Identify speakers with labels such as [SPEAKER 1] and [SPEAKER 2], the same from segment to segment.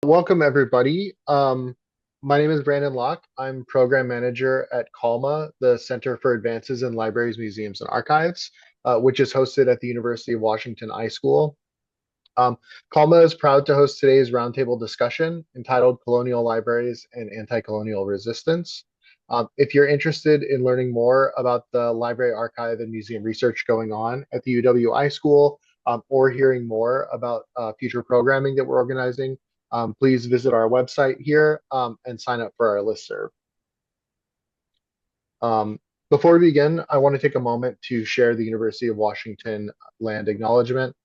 [SPEAKER 1] Welcome, everybody. My name is Brandon Locke. I'm program manager at CALMA, the Center for Advances in Libraries, Museums, and Archives, which is hosted at the University of Washington iSchool. Um, CALMA is proud to host today's roundtable discussion entitled Colonial Libraries and Anti-Colonial Resistance. If you're interested in learning more about the library, archive, and museum research going on at the UW iSchool, or hearing more about future programming that we're organizing, please visit our website here and sign up for our listserv. Um, Before we begin, I want to take a moment to share the University of Washington land acknowledgement.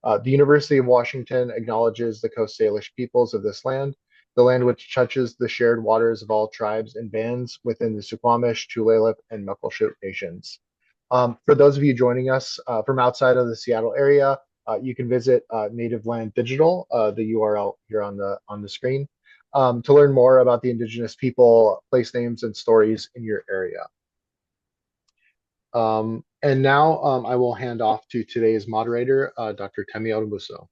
[SPEAKER 1] The University of Washington acknowledges the Coast Salish peoples of this land, the land which touches the shared waters of all tribes and bands within the Suquamish, Tulalip, and Muckleshoot nations. For those of you joining us from outside of the Seattle area, you can visit Native Land Digital, the URL here on the screen, to learn more about the indigenous people, place names, and stories in your area. And now I will hand off to today's moderator, Dr. Temi Odumuso.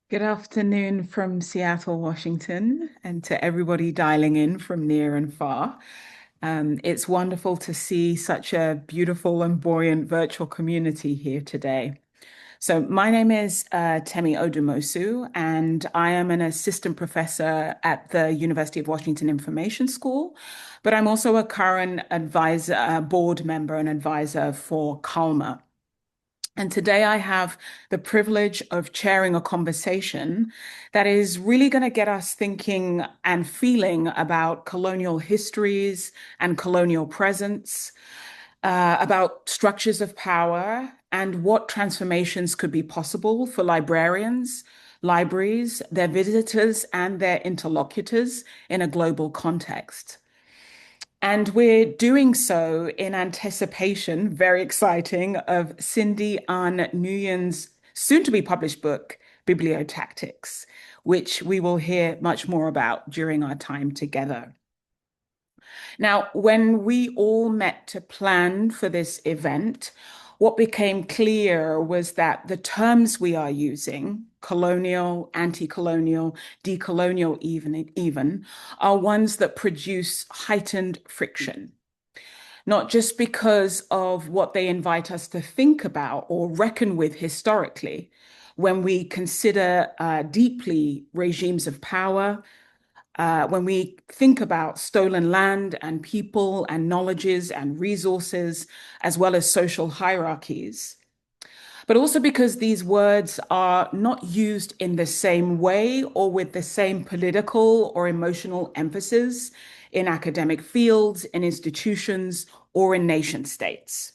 [SPEAKER 2] Good afternoon from Seattle, Washington, and to everybody dialing in from near and far. It's wonderful to see such a beautiful and buoyant virtual community here today. So my name is Temi Odumosu, and I am an assistant professor at the University of Washington Information School, but I'm also a current advisor, board member and advisor for CALMA. And today I have the privilege of chairing a conversation that is really going to get us thinking and feeling about colonial histories and colonial presence, about structures of power and what transformations could be possible for librarians, libraries, their visitors, and their interlocutors in a global context. And we're doing so in anticipation, very exciting, of Cindy Anh Nguyen's soon-to-be published book, Bibliotactics, which we will hear much more about during our time together. Now, when we all met to plan for this event, what became clear was that the terms we are using, colonial, anti-colonial, decolonial even, are ones that produce heightened friction. Not just because of what they invite us to think about or reckon with historically, when we consider deeply regimes of power, when we think about stolen land and people and knowledges and resources, as well as social hierarchies, but also because these words are not used in the same way or with the same political or emotional emphasis in academic fields, in institutions, or in nation states.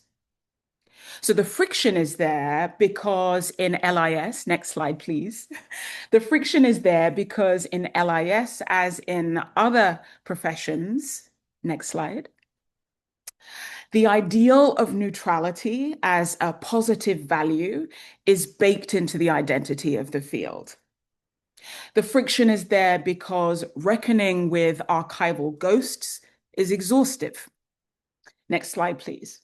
[SPEAKER 2] So the friction is there because in LIS, next slide, please. The friction is there because in LIS, as in other professions, next slide, the ideal of neutrality as a positive value is baked into the identity of the field. The friction is there because reckoning with archival ghosts is exhaustive. Next slide, please.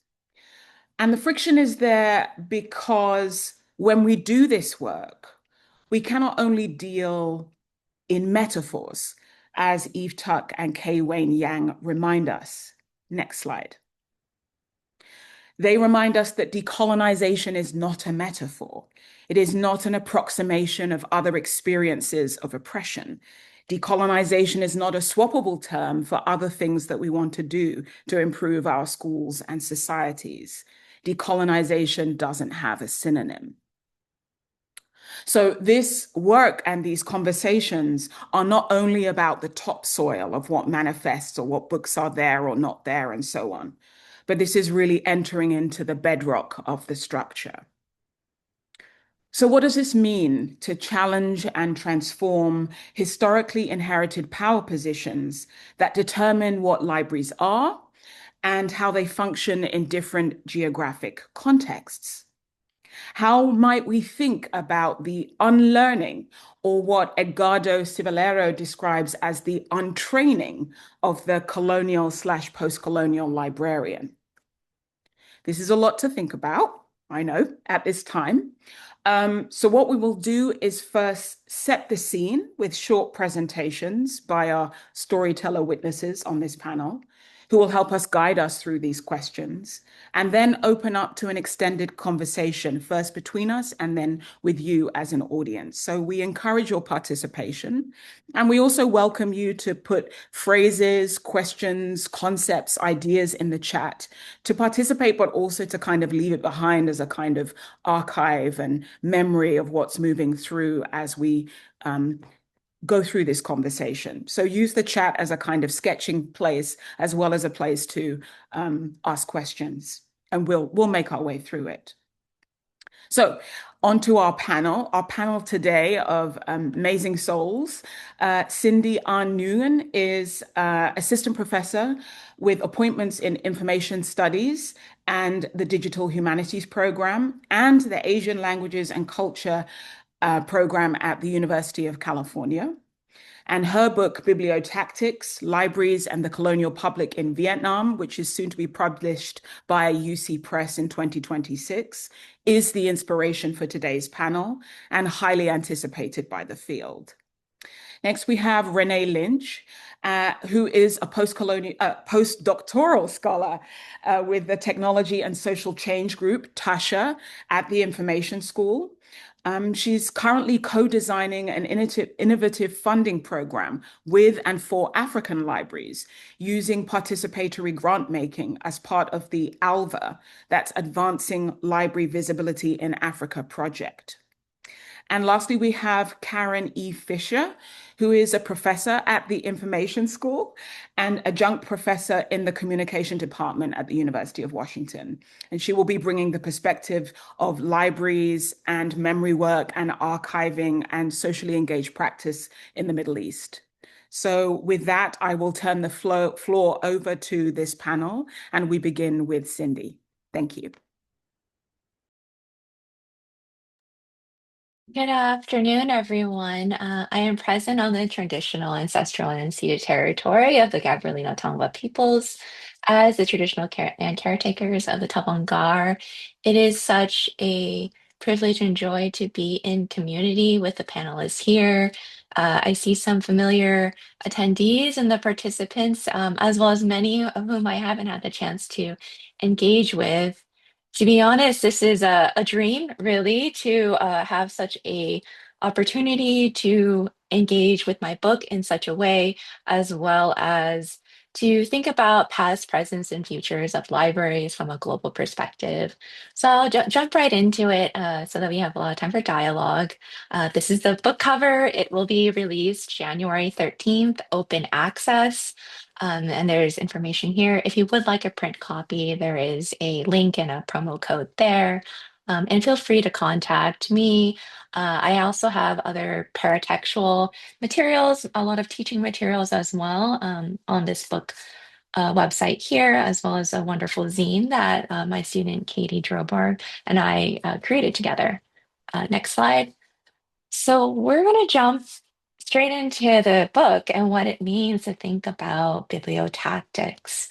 [SPEAKER 2] And the friction is there because when we do this work, we cannot only deal in metaphors, as Eve Tuck and Kay Wayne Yang remind us. Next slide. They remind us that decolonization is not a metaphor. It is not an approximation of other experiences of oppression. Decolonization is not a swappable term for other things that we want to do to improve our schools and societies. Decolonization doesn't have a synonym. So this work and these conversations are not only about the topsoil of what manifests or what books are there or not there and so on, but this is really entering into the bedrock of the structure. So what does this mean to challenge and transform historically inherited power positions that determine what libraries are and how they function in different geographic contexts? How might we think about the unlearning, or what Edgardo Civillero describes as the untraining of the colonial/post-colonial librarian? This is a lot to think about, I know, at this time. So what we will do is first set the scene with short presentations by our storyteller witnesses on this panel, who will help us guide us through these questions, and then open up to an extended conversation, first between us and then with you as an audience. So we encourage your participation, and we also welcome you to put phrases, questions, concepts, ideas in the chat to participate, but also to kind of leave it behind as a kind of archive and memory of what's moving through as we go through this conversation. So use the chat as a kind of sketching place as well as a place to ask questions, and we'll make our way through it. So onto our panel. Our panel today of amazing souls. Cindy Anh Nguyen is assistant professor with appointments in information studies and the digital humanities program and the Asian languages and culture program at the University of California. And her book, Bibliotactics, Libraries and the Colonial Public in Vietnam, which is soon to be published by UC Press in 2026, is the inspiration for today's panel and highly anticipated by the field. Next, we have Renee Lynch, who is a postdoctoral scholar with the Technology and Social Change Group, TASHA, at the Information School. She's currently co-designing an innovative funding program with and for African libraries using participatory grant making as part of the ALVA, that's Advancing Library Visibility in Africa project. And lastly, we have Karen E. Fisher, who is a professor at the Information School and adjunct professor in the Communication Department at the University of Washington. And she will be bringing the perspective of libraries and memory work and archiving and socially engaged practice in the Middle East. So with that, I will turn the floor over to this panel, and we begin with Cindy. Thank you.
[SPEAKER 3] Good afternoon, everyone. I am present on the traditional, ancestral, and unceded territory of the Gabrielino Tongva peoples as the traditional and caretakers of the Tabongar. It is such a privilege and joy to be in community with the panelists here. I see some familiar attendees and the participants, as well as many of whom I haven't had the chance to engage with. To be honest, this is a dream, really, to have such a opportunity to engage with my book in such a way, as well as to think about past, presents, and futures of libraries from a global perspective. So I'll jump right into it so that we have a lot of time for dialogue. This is the book cover. It will be released January 13th, open access. And there's information here. If you would like a print copy, there is a link and a promo code there. And feel free to contact me. I also have other paratextual materials, a lot of teaching materials as well on this book website here, as well as a wonderful zine that my student Katie Drobar and I created together. Next slide. So we're going to jump straight into the book and what it means to think about bibliotactics.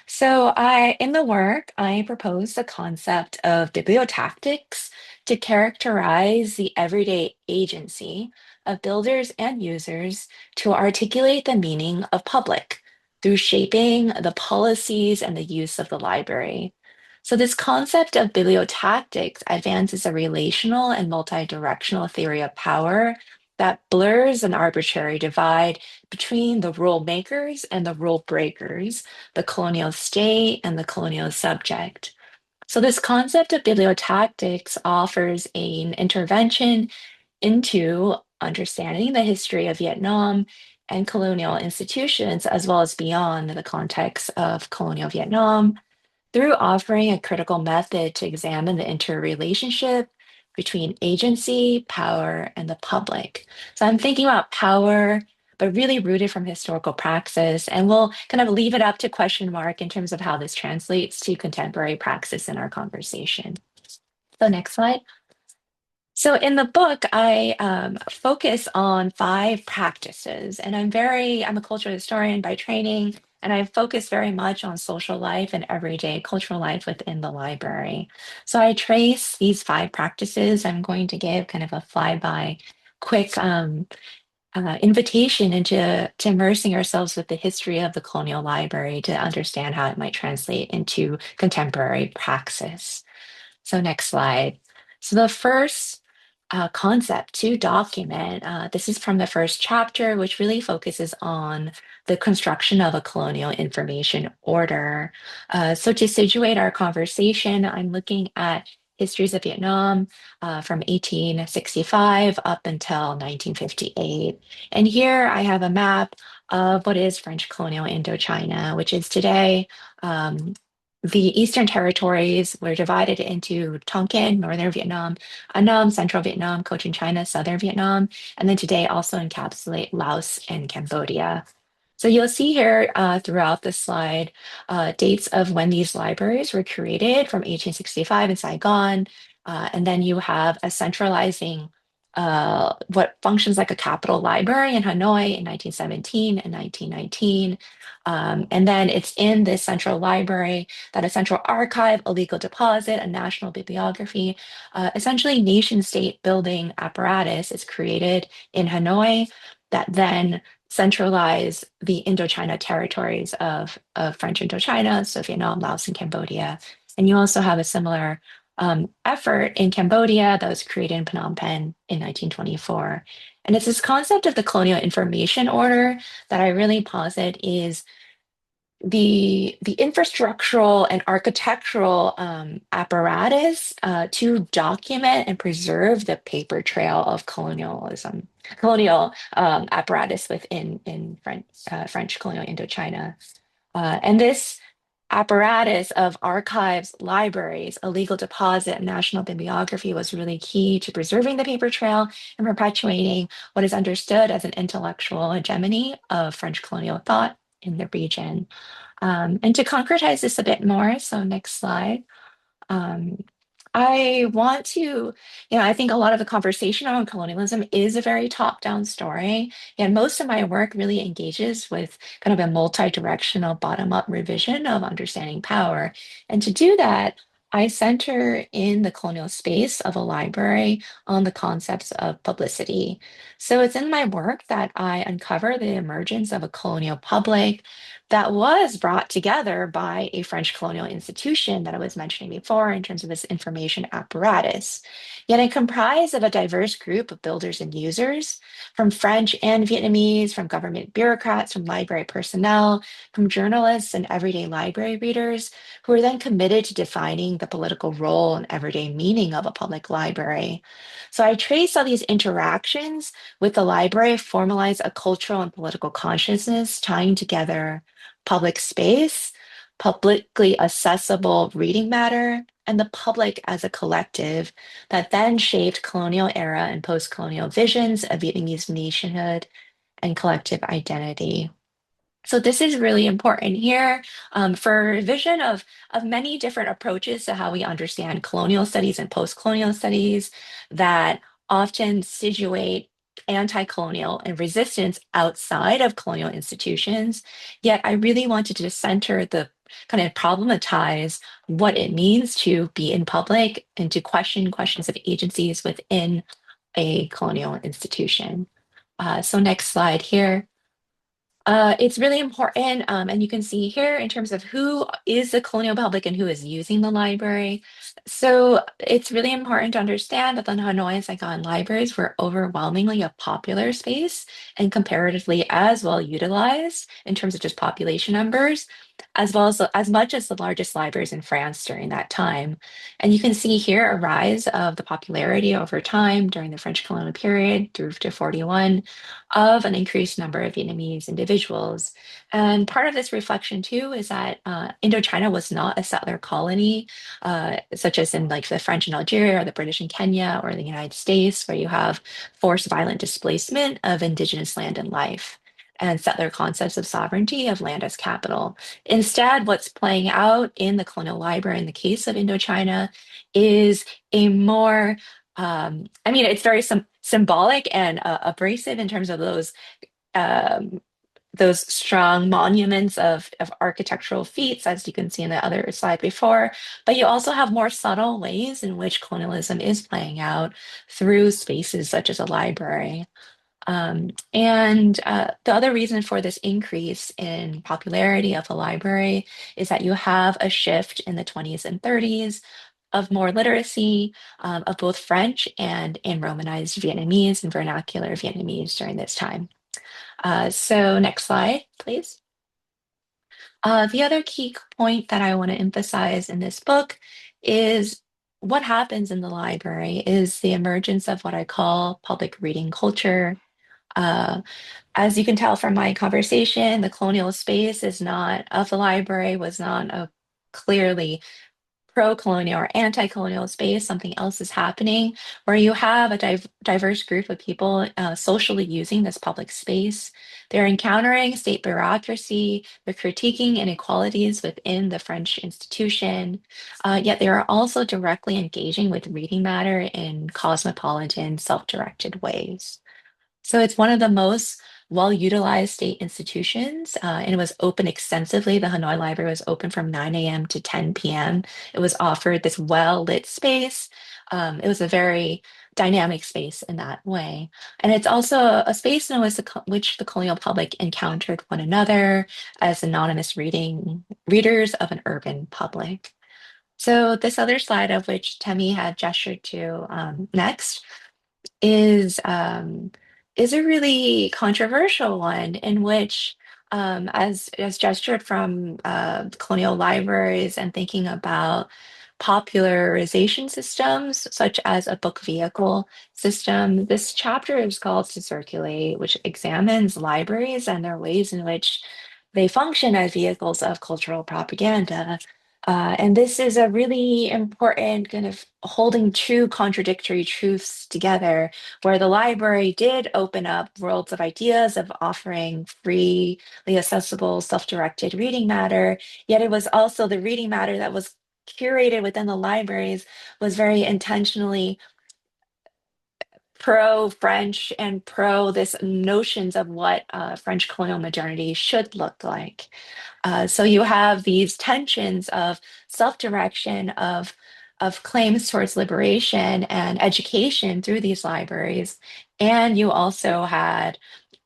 [SPEAKER 3] So in the work, I propose the concept of bibliotactics to characterize the everyday agency of builders and users to articulate the meaning of public through shaping the policies and the use of the library. So this concept of bibliotactics advances a relational and multi-directional theory of power that blurs an arbitrary divide between the rule makers and the rule breakers, the colonial state and the colonial subject. So this concept of bibliotactics offers an intervention into understanding the history of Vietnam and colonial institutions, as well as beyond the context of colonial Vietnam, through offering a critical method to examine the interrelationship between agency, power, and the public. So I'm thinking about power, but really rooted from historical praxis, and we'll kind of leave it up to question mark in terms of how this translates to contemporary praxis in our conversation. So next slide. So in the book, I focus on 5 practices, and I'm a cultural historian by training, And I focus very much on social life and everyday cultural life within the library. So I trace these 5 practices. I'm going to give kind of a flyby, quick invitation into to immersing ourselves with the history of the colonial library to understand how it might translate into contemporary praxis. So next slide. So the first concept to document, this is from the first chapter, which really focuses on the construction of a colonial information order. So to situate our conversation, I'm looking at histories of Vietnam from 1865 up until 1958. And here I have a map of what is French colonial Indochina, which is today the Eastern Territories were divided into Tonkin, Northern Vietnam, Annam, Central Vietnam, Cochin China, Southern Vietnam, and then today also encapsulate Laos and Cambodia. So you'll see here throughout the slide dates of when these libraries were created from 1865 in Saigon, and then you have a centralizing what functions like a capital library in Hanoi in 1917 and 1919. And then it's in this central library that a central archive, a legal deposit, a national bibliography, essentially nation state building apparatus is created in Hanoi that then centralize the Indochina territories of French Indochina, so Vietnam, Laos, and Cambodia. And you also have a similar effort in Cambodia that was created in Phnom Penh in 1924. And it's this concept of the colonial information order that I really posit is the infrastructural and architectural apparatus to document and preserve the paper trail of colonial apparatus within in French colonial Indochina. And this apparatus of archives, libraries, a legal deposit, and national bibliography was really key to preserving the paper trail and perpetuating what is understood as an intellectual hegemony of French colonial thought in the region. And to concretize this a bit more, so next slide. Um, I want to, I think a lot of the conversation around colonialism is a very top-down story, and most of my work really engages with kind of a multi-directional bottom-up revision of understanding power. And to do that, I center in the colonial space of a library on the concepts of publicity. So it's in my work that I uncover the emergence of a colonial public that was brought together by a French colonial institution that I was mentioning before in terms of this information apparatus. Yet it comprised of a diverse group of builders and users from French and Vietnamese, from government bureaucrats, from library personnel, from journalists and everyday library readers who were then committed to defining the political role and everyday meaning of a public library. So I trace all these interactions with the library, formalize a cultural and political consciousness, tying together public space, publicly accessible reading matter, and the public as a collective that then shaped colonial era and post-colonial visions of Vietnamese nationhood and collective identity. So this is really important here for a vision of many different approaches to how we understand colonial studies and post-colonial studies that often situate anti-colonial and resistance outside of colonial institutions. Yet I really wanted to center the kind of problematize what it means to be in public and to question questions of agencies within a colonial institution. So next slide here. It's really important, and you can see here in terms of who is the colonial public and who is using the library. So it's really important to understand that the Hanoi and Saigon libraries were overwhelmingly a popular space and comparatively as well utilized in terms of just population numbers, as well as much as the largest libraries in France during that time. And you can see here a rise of the popularity over time during the French colonial period through to 41 of an increased number of Vietnamese individuals. And part of this reflection too is that Indochina was not a settler colony, such as in like the French in Algeria or the British in Kenya or the United States, where you have forced violent displacement of indigenous land and life and settler concepts of sovereignty of land as capital. Instead, what's playing out in the colonial library in the case of Indochina is a more it's very symbolic and abrasive in terms of those um, those strong monuments of architectural feats, as you can see in the other slide before, but you also have more subtle ways in which colonialism is playing out through spaces such as a library. And the other reason for this increase in popularity of the library is that you have a shift in the 20s and 30s of more literacy of both French and in Romanized Vietnamese and vernacular Vietnamese during this time. So next slide, please. The other key point that I want to emphasize in this book is what happens in the library is the emergence of what I call public reading culture. Uh, as you can tell from my conversation, the colonial space is not of the library, was not a clearly pro-colonial or anti-colonial space. Something else is happening where you have a diverse group of people socially using this public space. They're encountering state bureaucracy, they're critiquing inequalities within the French institution, yet they are also directly engaging with reading matter in cosmopolitan, self-directed ways. So it's one of the most well-utilized state institutions, and it was open extensively. The Hanoi Library was open from 9 a.m. to 10 p.m. It was offered this well-lit space. It was a very dynamic space in that way. And it's also a space in which the colonial public encountered one another as anonymous readers of an urban public. So this other slide of which Temi had gestured to next is um, is a really controversial one in which, as gestured from colonial libraries and thinking about popularization systems, such as a book vehicle system, this chapter is called To Circulate, which examines libraries and their ways in which they function as vehicles of cultural propaganda. And this is a really important kind of holding two contradictory truths together, where the library did open up worlds of ideas of offering freely accessible, self-directed reading matter, yet it was also the reading matter that was curated within the libraries was very intentionally pro-French and pro this notions of what French colonial modernity should look like. So you have these tensions of self-direction, of claims towards liberation and education through these libraries. And you also had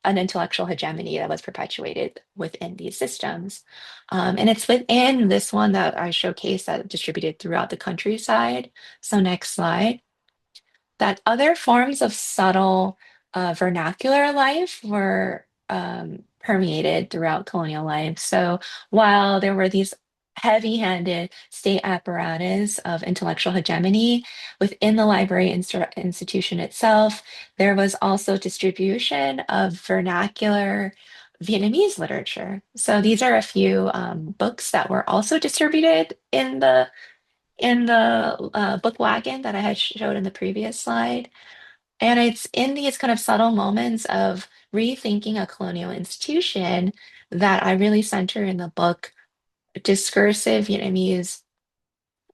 [SPEAKER 3] an intellectual hegemony that was perpetuated within these systems. And it's within this one that I showcase that distributed throughout the countryside. So next slide, that other forms of subtle vernacular life were permeated throughout colonial life. So while there were these heavy-handed state apparatus of intellectual hegemony within the library institution itself, there was also distribution of vernacular Vietnamese literature. So these are a few books that were also distributed in the book wagon that I had showed in the previous slide. And it's in these kind of subtle moments of rethinking a colonial institution that I really center in the book discursive Vietnamese,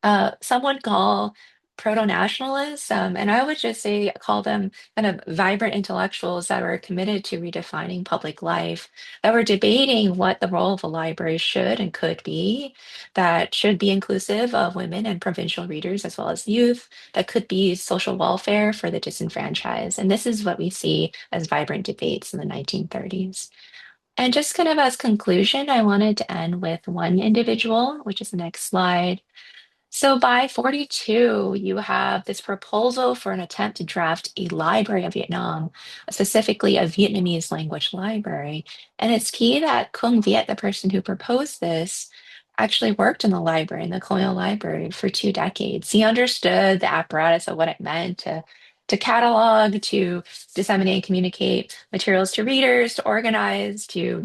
[SPEAKER 3] some would call proto-nationalists, and I would just say call them kind of vibrant intellectuals that were committed to redefining public life, that were debating what the role of a library should and could be, that should be inclusive of women and provincial readers as well as youth, that could be social welfare for the disenfranchised. And this is what we see as vibrant debates in the 1930s. And just kind of as conclusion, I wanted to end with one individual, which is the next slide. So by 42, you have this proposal for an attempt to draft a library of Vietnam, specifically a Vietnamese language library. And it's key that Kung Viet, the person who proposed this, actually worked in the library, in the colonial library for 2 decades. He understood the apparatus of what it meant to catalog, to disseminate and communicate materials to readers, to organize, to,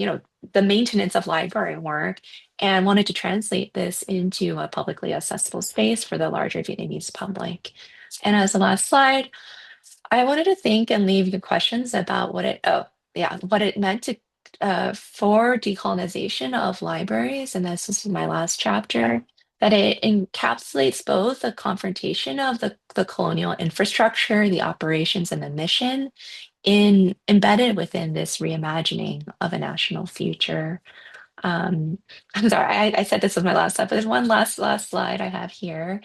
[SPEAKER 3] the maintenance of library work, and wanted to translate this into a publicly accessible space for the larger Vietnamese public. And as the last slide, I wanted to think and leave you questions about what it meant to for decolonization of libraries. And this is my last chapter, that it encapsulates both a confrontation of the colonial infrastructure, the operations, and the mission, embedded within this reimagining of a national future. I'm sorry, I said this was my last slide, but there's one last slide I have here,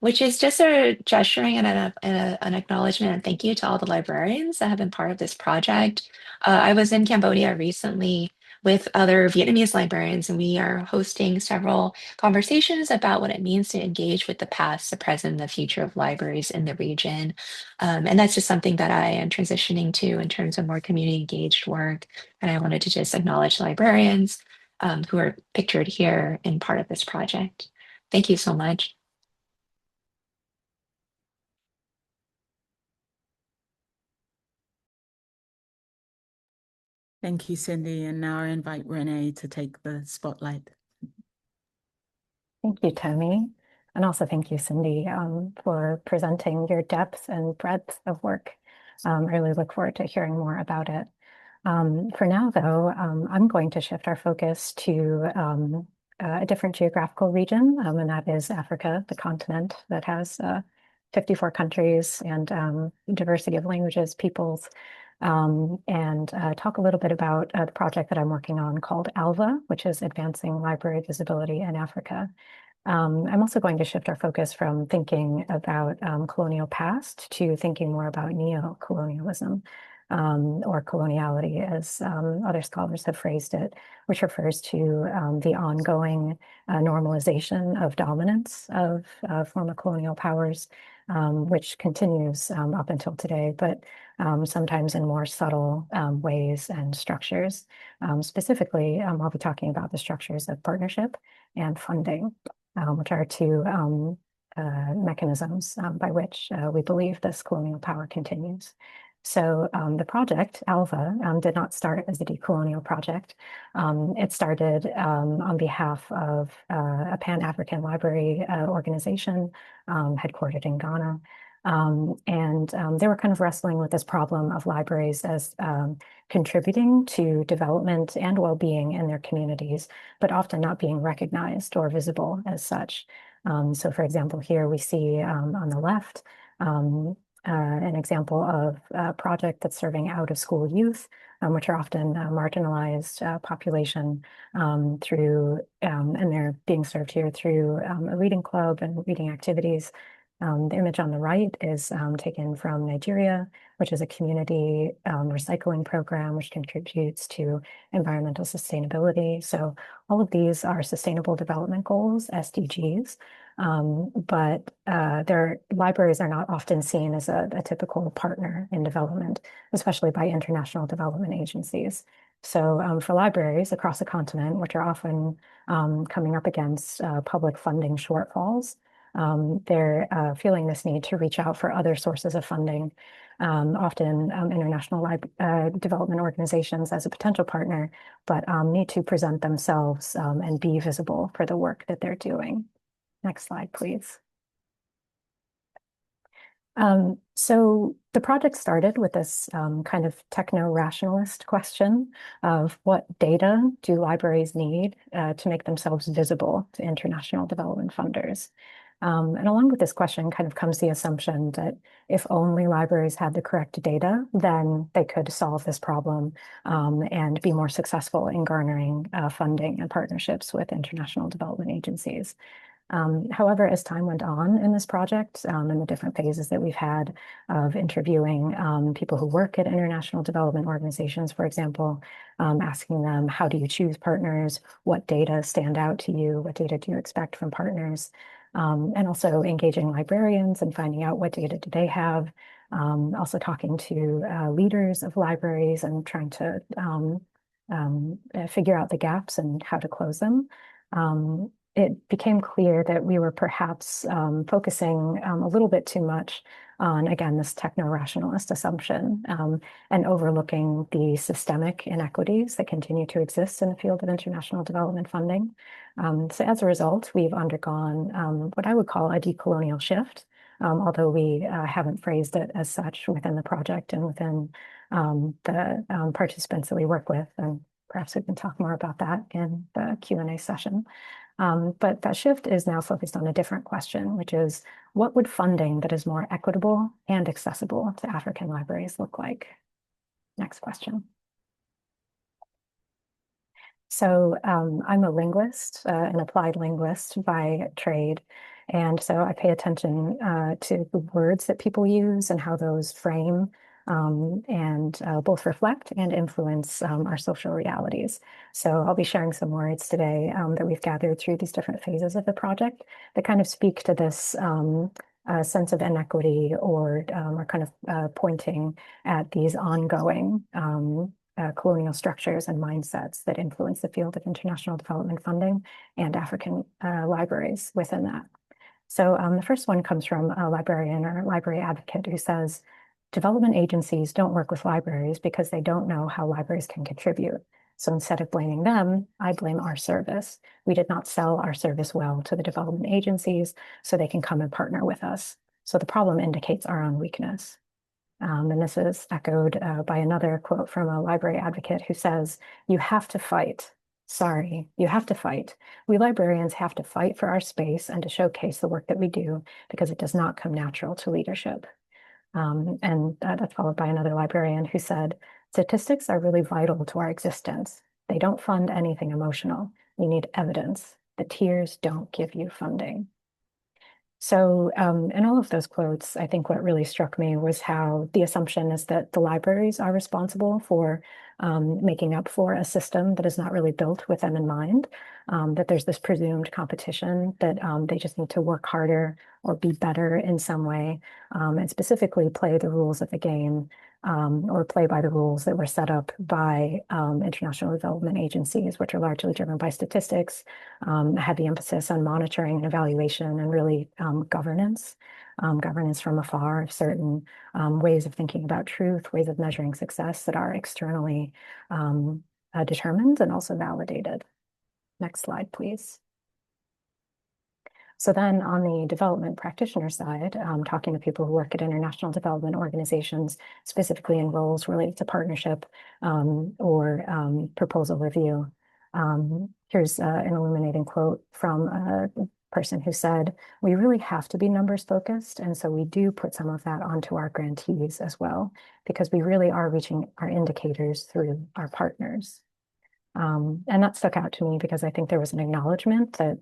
[SPEAKER 3] which is just a gesturing and an acknowledgement and thank you to all the librarians that have been part of this project. I was in Cambodia recently with other Vietnamese librarians, and we are hosting several conversations about what it means to engage with the past, the present, and the future of libraries in the region. And that's just something that I am transitioning to in terms of more community engaged work. And I wanted to just acknowledge librarians who are pictured here in part of this project. Thank you so much.
[SPEAKER 2] Thank you, Cindy. And now I invite Renee to take the spotlight.
[SPEAKER 4] Thank you, Tony. And also thank you, Cindy, for presenting your depth and breadth of work. I really look forward to hearing more about it. For now, though, I'm going to shift our focus to a different geographical region, and that is Africa, the continent that has 54 countries and diversity of languages, peoples, and talk a little bit about the project that I'm working on called ALVA, which is Advancing Library Visibility in Africa. I'm also going to shift our focus from thinking about colonial past to thinking more about neocolonialism, or coloniality, as other scholars have phrased it, which refers to the ongoing normalization of dominance of former colonial powers, which continues up until today, but sometimes in more subtle ways and structures. Specifically, I'll be talking about the structures of partnership and funding, which are two mechanisms by which we believe this colonial power continues. So the project, ALVA, did not start as a decolonial project. It started on behalf of a Pan-African library organization headquartered in Ghana. They were kind of wrestling with this problem of libraries as contributing to development and well-being in their communities, but often not being recognized or visible as such. So for example, here we see on the left, an example of a project that's serving out-of-school youth, which are often a marginalized population and they're being served here through a reading club and reading activities. The image on the right is taken from Nigeria, which is a community recycling program which contributes to environmental sustainability. So all of these are Sustainable Development Goals, SDGs, but their libraries are not often seen as a typical partner in development, especially by international development agencies. So for libraries across the continent, which are often coming up against public funding shortfalls, they're feeling this need to reach out for other sources of funding, often international development organizations as a potential partner, but need to present themselves and be visible for the work that they're doing. Next slide, please. So the project started with this kind of techno-rationalist question of what data do libraries need to make themselves visible to international development funders? And along with this question kind of comes the assumption that if only libraries had the correct data, then they could solve this problem and be more successful in garnering funding and partnerships with international development agencies. However, as time went on in this project and the different phases that we've had of interviewing people who work at international development organizations, for example, asking them, how do you choose partners? What data stand out to you? What data do you expect from partners? And also engaging librarians and finding out what data do they have. Also talking to leaders of libraries and trying to figure out the gaps and how to close them. It became clear that we were perhaps focusing a little bit too much on, again, this techno-rationalist assumption and overlooking the systemic inequities that continue to exist in the field of international development funding. So as a result, we've undergone what I would call a decolonial shift, although we haven't phrased it as such within the project and within the participants that we work with. And perhaps we can talk more about that in the Q&A session. But that shift is now focused on a different question, which is what would funding that is more equitable and accessible to African libraries look like? Next question. So I'm a linguist, an applied linguist by trade. And so I pay attention to the words that people use and how those frame and both reflect and influence our social realities. So I'll be sharing some words today that we've gathered through these different phases of the project that kind of speak to this sense of inequity or are kind of pointing at these ongoing colonial structures and mindsets that influence the field of international development funding and African libraries within that. So the first one comes from a librarian or library advocate who says, development agencies don't work with libraries because they don't know how libraries can contribute. So instead of blaming them, I blame our service. We did not sell our service well to the development agencies so they can come and partner with us. So the problem indicates our own weakness. And this is echoed by another quote from a library advocate who says, you have to fight. Sorry, you have to fight. We librarians have to fight for our space and to showcase the work that we do because it does not come natural to leadership. And that's followed by another librarian who said, statistics are really vital to our existence. They don't fund anything emotional. You need evidence. The tears don't give you funding. So in all of those quotes, I think what really struck me was how the assumption is that the libraries are responsible for making up for a system that is not really built with them in mind, that there's this presumed competition, that they just need to work harder or be better in some way, and specifically play the rules of the game or play by the rules that were set up by international development agencies, which are largely driven by statistics, a heavy emphasis on monitoring and evaluation and really governance, governance from afar of certain ways of thinking about truth, ways of measuring success that are externally determined and also validated. Next slide, please. So then on the development practitioner side, talking to people who work at international development organizations, specifically in roles related to partnership or proposal review. Here's an illuminating quote from a person who said, we really have to be numbers focused. And so we do put some of that onto our grantees as well, because we really are reaching our indicators through our partners. And that stuck out to me because I think there was an acknowledgement that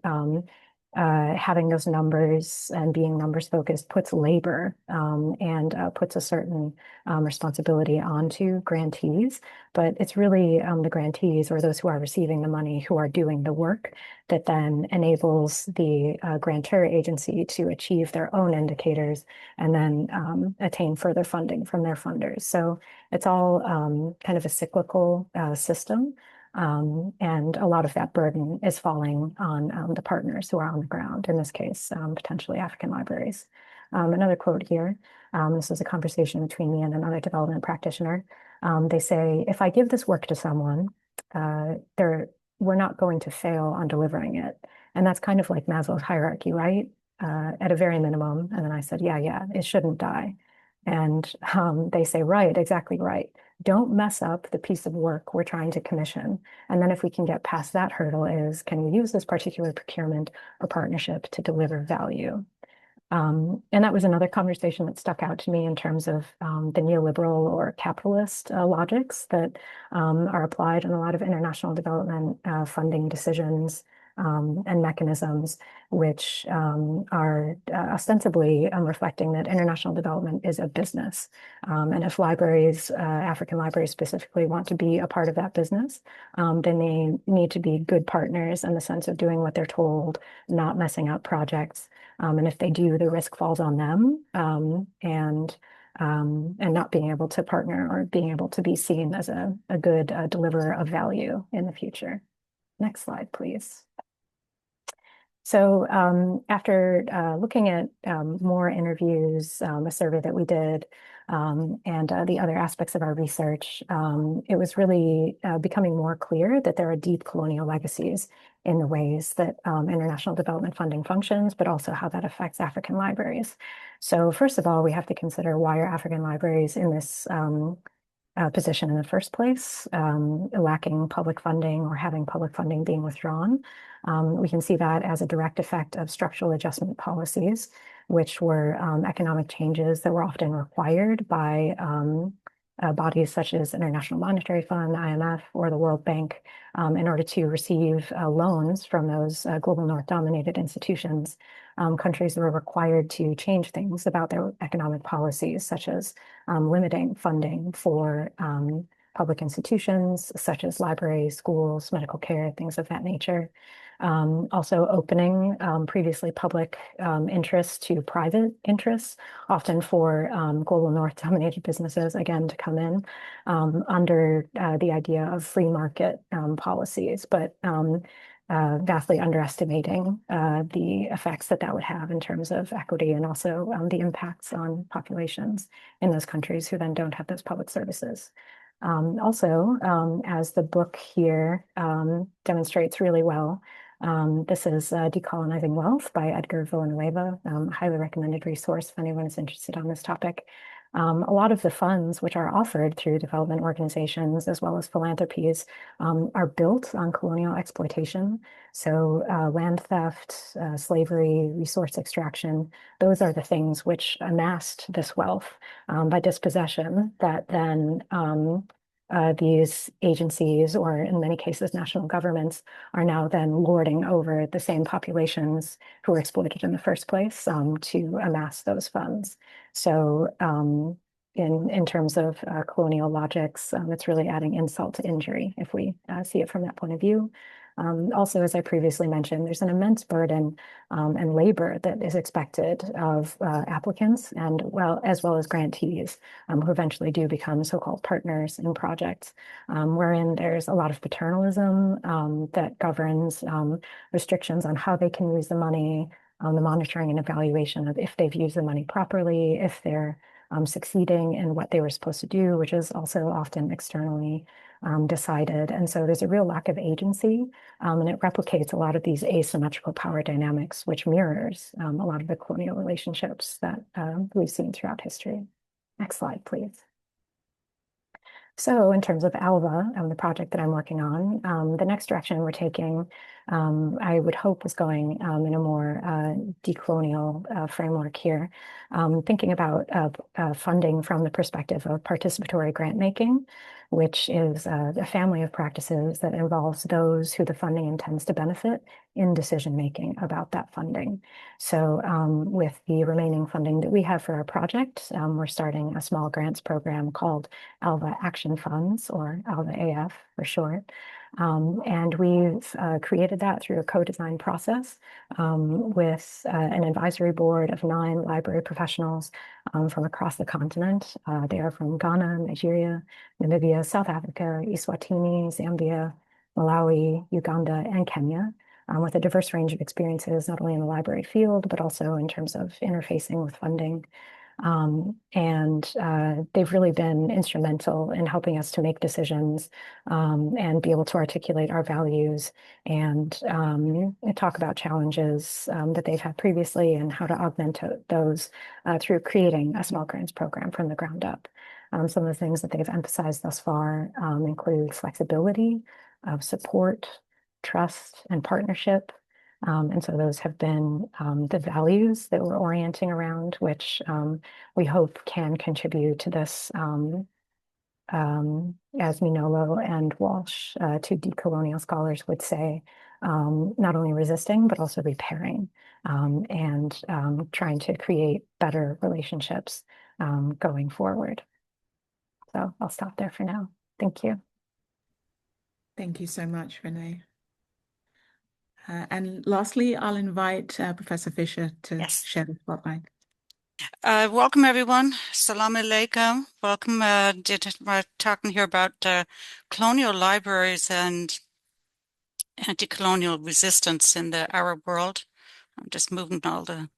[SPEAKER 4] having those numbers and being numbers focused puts labor and puts a certain responsibility onto grantees, but it's really the grantees or those who are receiving the money who are doing the work that then enables the grantor agency to achieve their own indicators and then attain further funding from their funders. So it's all kind of a cyclical system. And a lot of that burden is falling on the partners who are on the ground, in this case, potentially African libraries. Another quote here, this is a conversation between me and another development practitioner. They say, if I give this work to someone, we're not going to fail on delivering it. And that's kind of like Maslow's hierarchy, right? At a very minimum. And then I said, yeah, it shouldn't die. And they say, right, exactly right. Don't mess up the piece of work we're trying to commission. And then if we can get past that hurdle is, can we use this particular procurement or partnership to deliver value? And that was another conversation that stuck out to me in terms of the neoliberal or capitalist logics that are applied in a lot of international development funding decisions and mechanisms, which are ostensibly reflecting that international development is a business. And if libraries, African libraries specifically, want to be a part of that business, then they need to be good partners in the sense of doing what they're told, not messing up projects. And if they do, the risk falls on them and not being able to partner or being able to be seen as a good deliverer of value in the future. Next slide, please. So after looking at more interviews, a survey that we did, and the other aspects of our research, it was really becoming more clear that there are deep colonial legacies in the ways that international development funding functions, but also how that affects African libraries. So first of all, we have to consider why are African libraries in this position in the first place, lacking public funding or having public funding being withdrawn. We can see that as a direct effect of structural adjustment policies, which were economic changes that were often required by bodies such as International Monetary Fund, IMF, or the World Bank in order to receive loans from those global north dominated institutions. Countries were required to change things about their economic policies, such as limiting funding for public institutions, such as libraries, schools, medical care, things of that nature. Also opening previously public interests to private interests, often for global north dominated businesses, again, to come in under the idea of free market policies, but vastly underestimating the effects that that would have in terms of equity and also the impacts on populations in those countries who then don't have those public services. As the book here demonstrates really well, this is Decolonizing Wealth by Edgar Villanueva, highly recommended resource if anyone is interested on this topic. A lot of the funds which are offered through development organizations as well as philanthropies are built on colonial exploitation. So land theft, slavery, resource extraction, those are the things which amassed this wealth by dispossession that then these agencies, or in many cases, national governments, are now then lording over the same populations who were exploited in the first place to amass those funds. So in terms of colonial logics, it's really adding insult to injury if we see it from that point of view. Also, as I previously mentioned, there's an immense burden and labor that is expected of applicants and as well as grantees who eventually do become so-called partners in projects, wherein there's a lot of paternalism that governs restrictions on how they can use the money, the monitoring and evaluation of if they've used the money properly, if they're succeeding in what they were supposed to do, which is also often externally decided. And so there's a real lack of agency, and it replicates a lot of these asymmetrical power dynamics, which mirrors a lot of the colonial relationships that we've seen throughout history. Next slide, please. So in terms of ALVA, the project that I'm working on, the next direction we're taking, I would hope was going in a more decolonial framework here, thinking about funding from the perspective of participatory grant making, which is a family of practices that involves those who the funding intends to benefit in decision making about that funding. So with the remaining funding that we have for our project, we're starting a small grants program called ALVA Action Funds, or ALVA AF for short. And we've created that through a co-design process with an advisory board of 9 library professionals from across the continent. They are from Ghana, Nigeria, Namibia, South Africa, Eswatini, Zambia, Malawi, Uganda, and Kenya, with a diverse range of experiences, not only in the library field, but also in terms of interfacing with funding. They've really been instrumental in helping us to make decisions and be able to articulate our values and talk about challenges that they've had previously and how to augment those through creating a small grants program from the ground up. Some of the things that they've emphasized thus far include flexibility of support, trust, and partnership. And so those have been the values that we're orienting around, which we hope can contribute to this, as Minolo and Walsh, two decolonial scholars would say, not only resisting, but also repairing and trying to create better relationships going forward. So I'll stop there for now. Thank you.
[SPEAKER 2] Thank you so much, Renee. And lastly, I'll invite Professor Fisher to share the spotlight.
[SPEAKER 5] Welcome, everyone. Salam alaikum. Welcome. We're talking here about colonial libraries and anti-colonial resistance in the Arab world. I'm just moving all the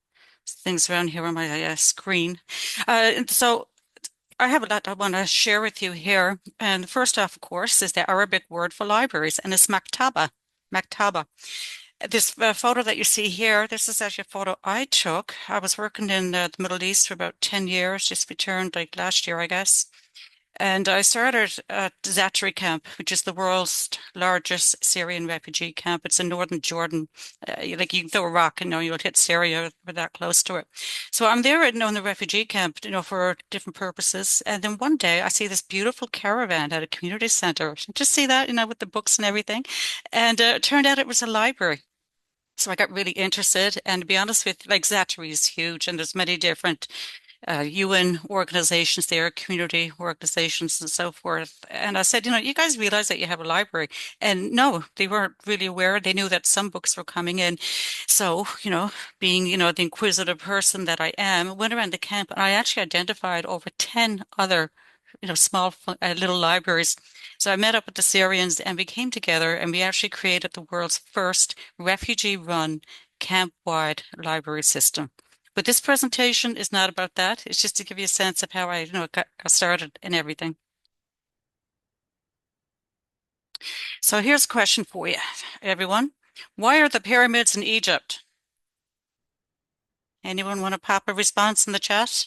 [SPEAKER 5] things around here on my screen. So I have a lot I want to share with you here. And first off, of course, is the Arabic word for libraries, and it's maktaba. Maktaba. This photo that you see here, this is actually a photo I took. I was working in the Middle East for about 10 years, just returned like last year, I guess. And I started at Zatari camp, which is the world's largest Syrian refugee camp. It's in northern Jordan. Like you can throw a rock and you'll hit Syria. We're that close to it. So I'm there in the refugee camp, for different purposes. And then one day I see this beautiful caravan at a community center. Just see that, with the books and everything. And it turned out it was a library. So I got really interested. And to be honest with you, like Zatari is huge and there's many different UN organizations there, community organizations and so forth. And I said, you guys realize that you have a library? And no, they weren't really aware. They knew that some books were coming in. So, being, the inquisitive person that I am, I went around the camp and I actually identified over 10 other, small little libraries. So I met up with the Syrians and we came together and we actually created the world's first refugee-run camp-wide library system. But this presentation is not about that. It's just to give you a sense of how I, got started and everything. So here's a question for you, everyone. Why are the pyramids in Egypt? Anyone want to pop a response in the chat?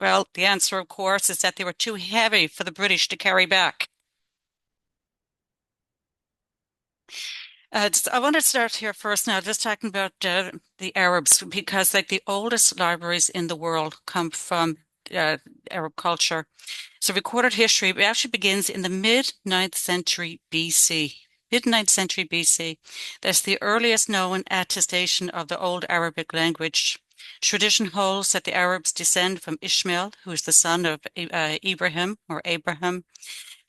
[SPEAKER 5] Well, the answer, of course, is that they were too heavy for the British to carry back. I want to start here first now, just talking about the Arabs, because like the oldest libraries in the world come from Arab culture. So recorded history actually begins in the mid-9th century BC. Mid-9th century BC. That's the earliest known attestation of the old Arabic language. Tradition holds that the Arabs descend from Ishmael, who is the son of Ibrahim or Abraham,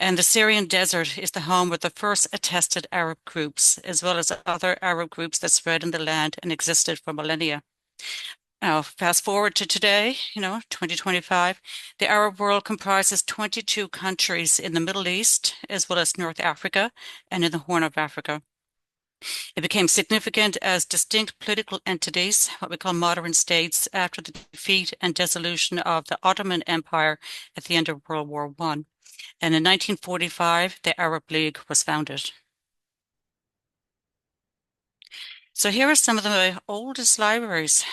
[SPEAKER 5] and the Syrian desert is the home of the first attested Arab groups, as well as other Arab groups that spread in the land and existed for millennia. Now, fast forward to today, 2025, the Arab world comprises 22 countries in the Middle East, as well as North Africa and in the Horn of Africa. It became significant as distinct political entities, what we call modern states, after the defeat and dissolution of the Ottoman Empire at the end of World War I. And in 1945, the Arab League was founded. So here are some of the oldest libraries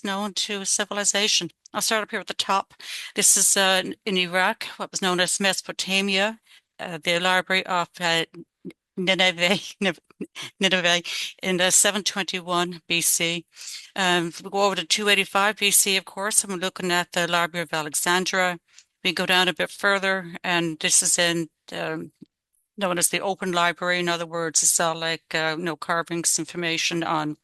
[SPEAKER 5] known to civilization. I'll start up here at the top. This is in Iraq, what was known as Mesopotamia, the Library of Nineveh, Nineveh in 721 BC. We go over to 285 BC, of course, and we're looking at the Library of Alexandria. We go down a bit further, and this is in known as the open library. In other words, it's all like carvings, information on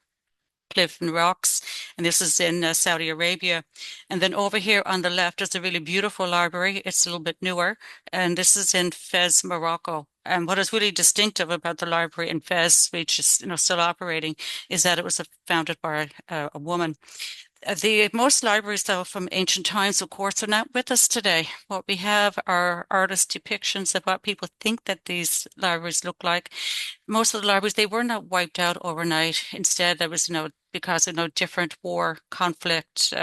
[SPEAKER 5] cliff and rocks. And this is in Saudi Arabia. And then over here on the left is a really beautiful library. It's a little bit newer. And this is in Fez, Morocco. And what is really distinctive about the library in Fez, which is still operating, is that it was founded by a woman. The most libraries, though, from ancient times, of course, are not with us today. What we have are artist depictions of what people think that these libraries look like. Most of the libraries, they were not wiped out overnight. Instead, there was, because of different war, conflict,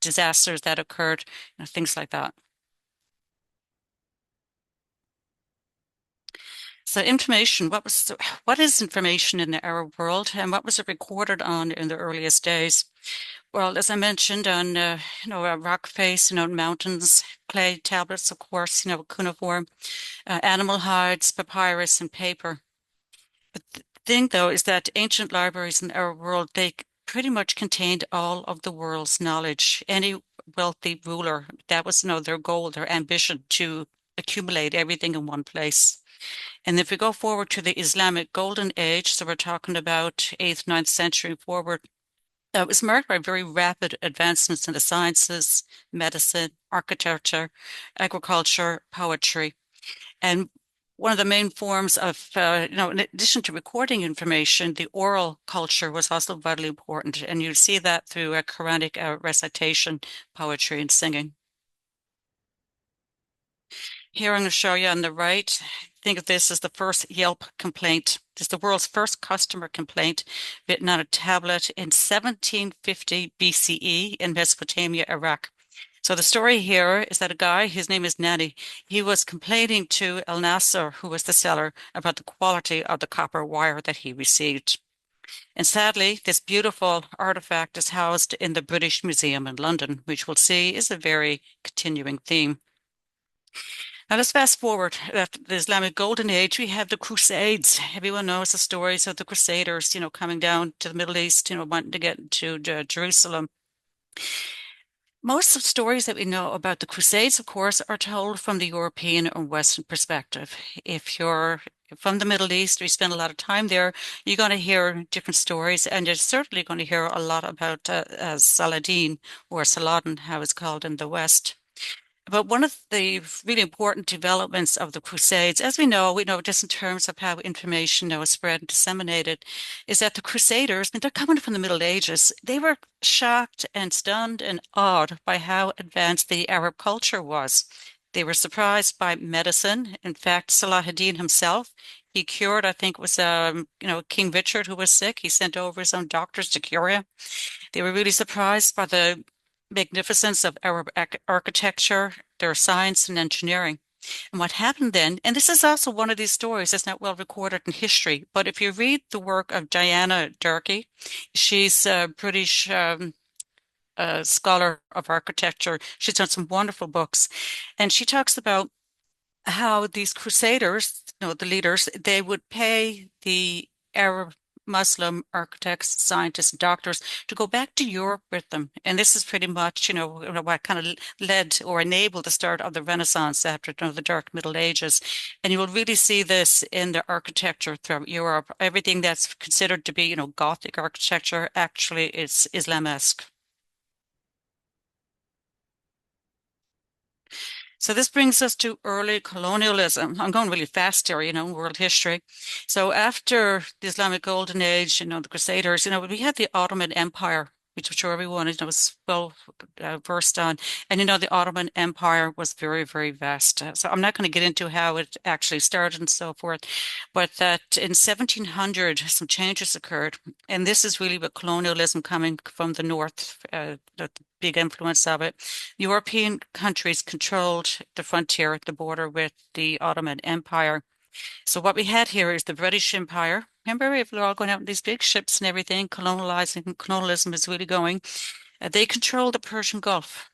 [SPEAKER 5] disasters that occurred, things like that. So information, what is information in the Arab world, and what was it recorded on in the earliest days? Well, as I mentioned, on a rock face, mountains, clay tablets, of course, cuneiform, animal hides, papyrus, and paper. But the thing, though, is that ancient libraries in our world, they pretty much contained all of the world's knowledge. Any wealthy ruler, that was, their goal, their ambition to accumulate everything in one place. And if we go forward to the Islamic Golden Age, so we're talking about 8th, 9th century forward, it was marked by very rapid advancements in the sciences, medicine, architecture, agriculture, poetry. And one of the main forms of, in addition to recording information, the oral culture was also vitally important. And you see that through a Quranic recitation, poetry, and singing. Here I'm going to show you on the right. Think of this as the first Yelp complaint. This is the world's first customer complaint written on a tablet in 1750 BCE in Mesopotamia, Iraq. So the story here is that a guy, his name is Nani, he was complaining to El Nasser, who was the seller, about the quality of the copper wire that he received. And sadly, this beautiful artifact is housed in the British Museum in London, which we'll see is a very continuing theme. Now let's fast forward. After the Islamic Golden Age, we have the Crusades. Everyone knows the stories of the Crusaders, coming down to the Middle East, wanting to get to Jerusalem. Most of the stories that we know about the Crusades, of course, are told from the European or Western perspective. If you're from the Middle East, or you spend a lot of time there, you're going to hear different stories, and you're certainly going to hear a lot about Saladin, or Saladin, how it's called in the West. But one of the really important developments of the Crusades, as we know just in terms of how information was spread and disseminated, is that the Crusaders, they're coming from the Middle Ages, they were shocked and stunned and awed by how advanced the Arab culture was. They were surprised by medicine. In fact, Salahuddin himself, he cured, I think it was, King Richard who was sick. He sent over his own doctors to cure him. They were really surprised by the magnificence of Arab architecture, their science and engineering. And what happened then, and this is also one of these stories that's not well recorded in history, but if you read the work of Diana Durkee, she's a British scholar of architecture. She's done some wonderful books, and she talks about how these crusaders, the leaders, they would pay the Arab Muslim architects, scientists, doctors to go back to Europe with them. And this is pretty much, what kind of led or enabled the start of the Renaissance after, the Dark Middle Ages. And you will really see this in the architecture throughout Europe. Everything that's considered to be, Gothic architecture actually is Islamesque. So this brings us to early colonialism. I'm going really fast here, world history. So after the Islamic Golden Age, the Crusaders, we had the Ottoman Empire, which I'm sure everyone was well versed on. And, the Ottoman Empire was very, very vast. So I'm not going to get into how it actually started and so forth, but that in 1700, some changes occurred. And this is really what colonialism coming from the north, the big influence of it. European countries controlled the frontier, the border with the Ottoman Empire. So what we had here is the British Empire. Remember, if they're all going out in these big ships and everything, colonialism is really going. They controlled the Persian Gulf.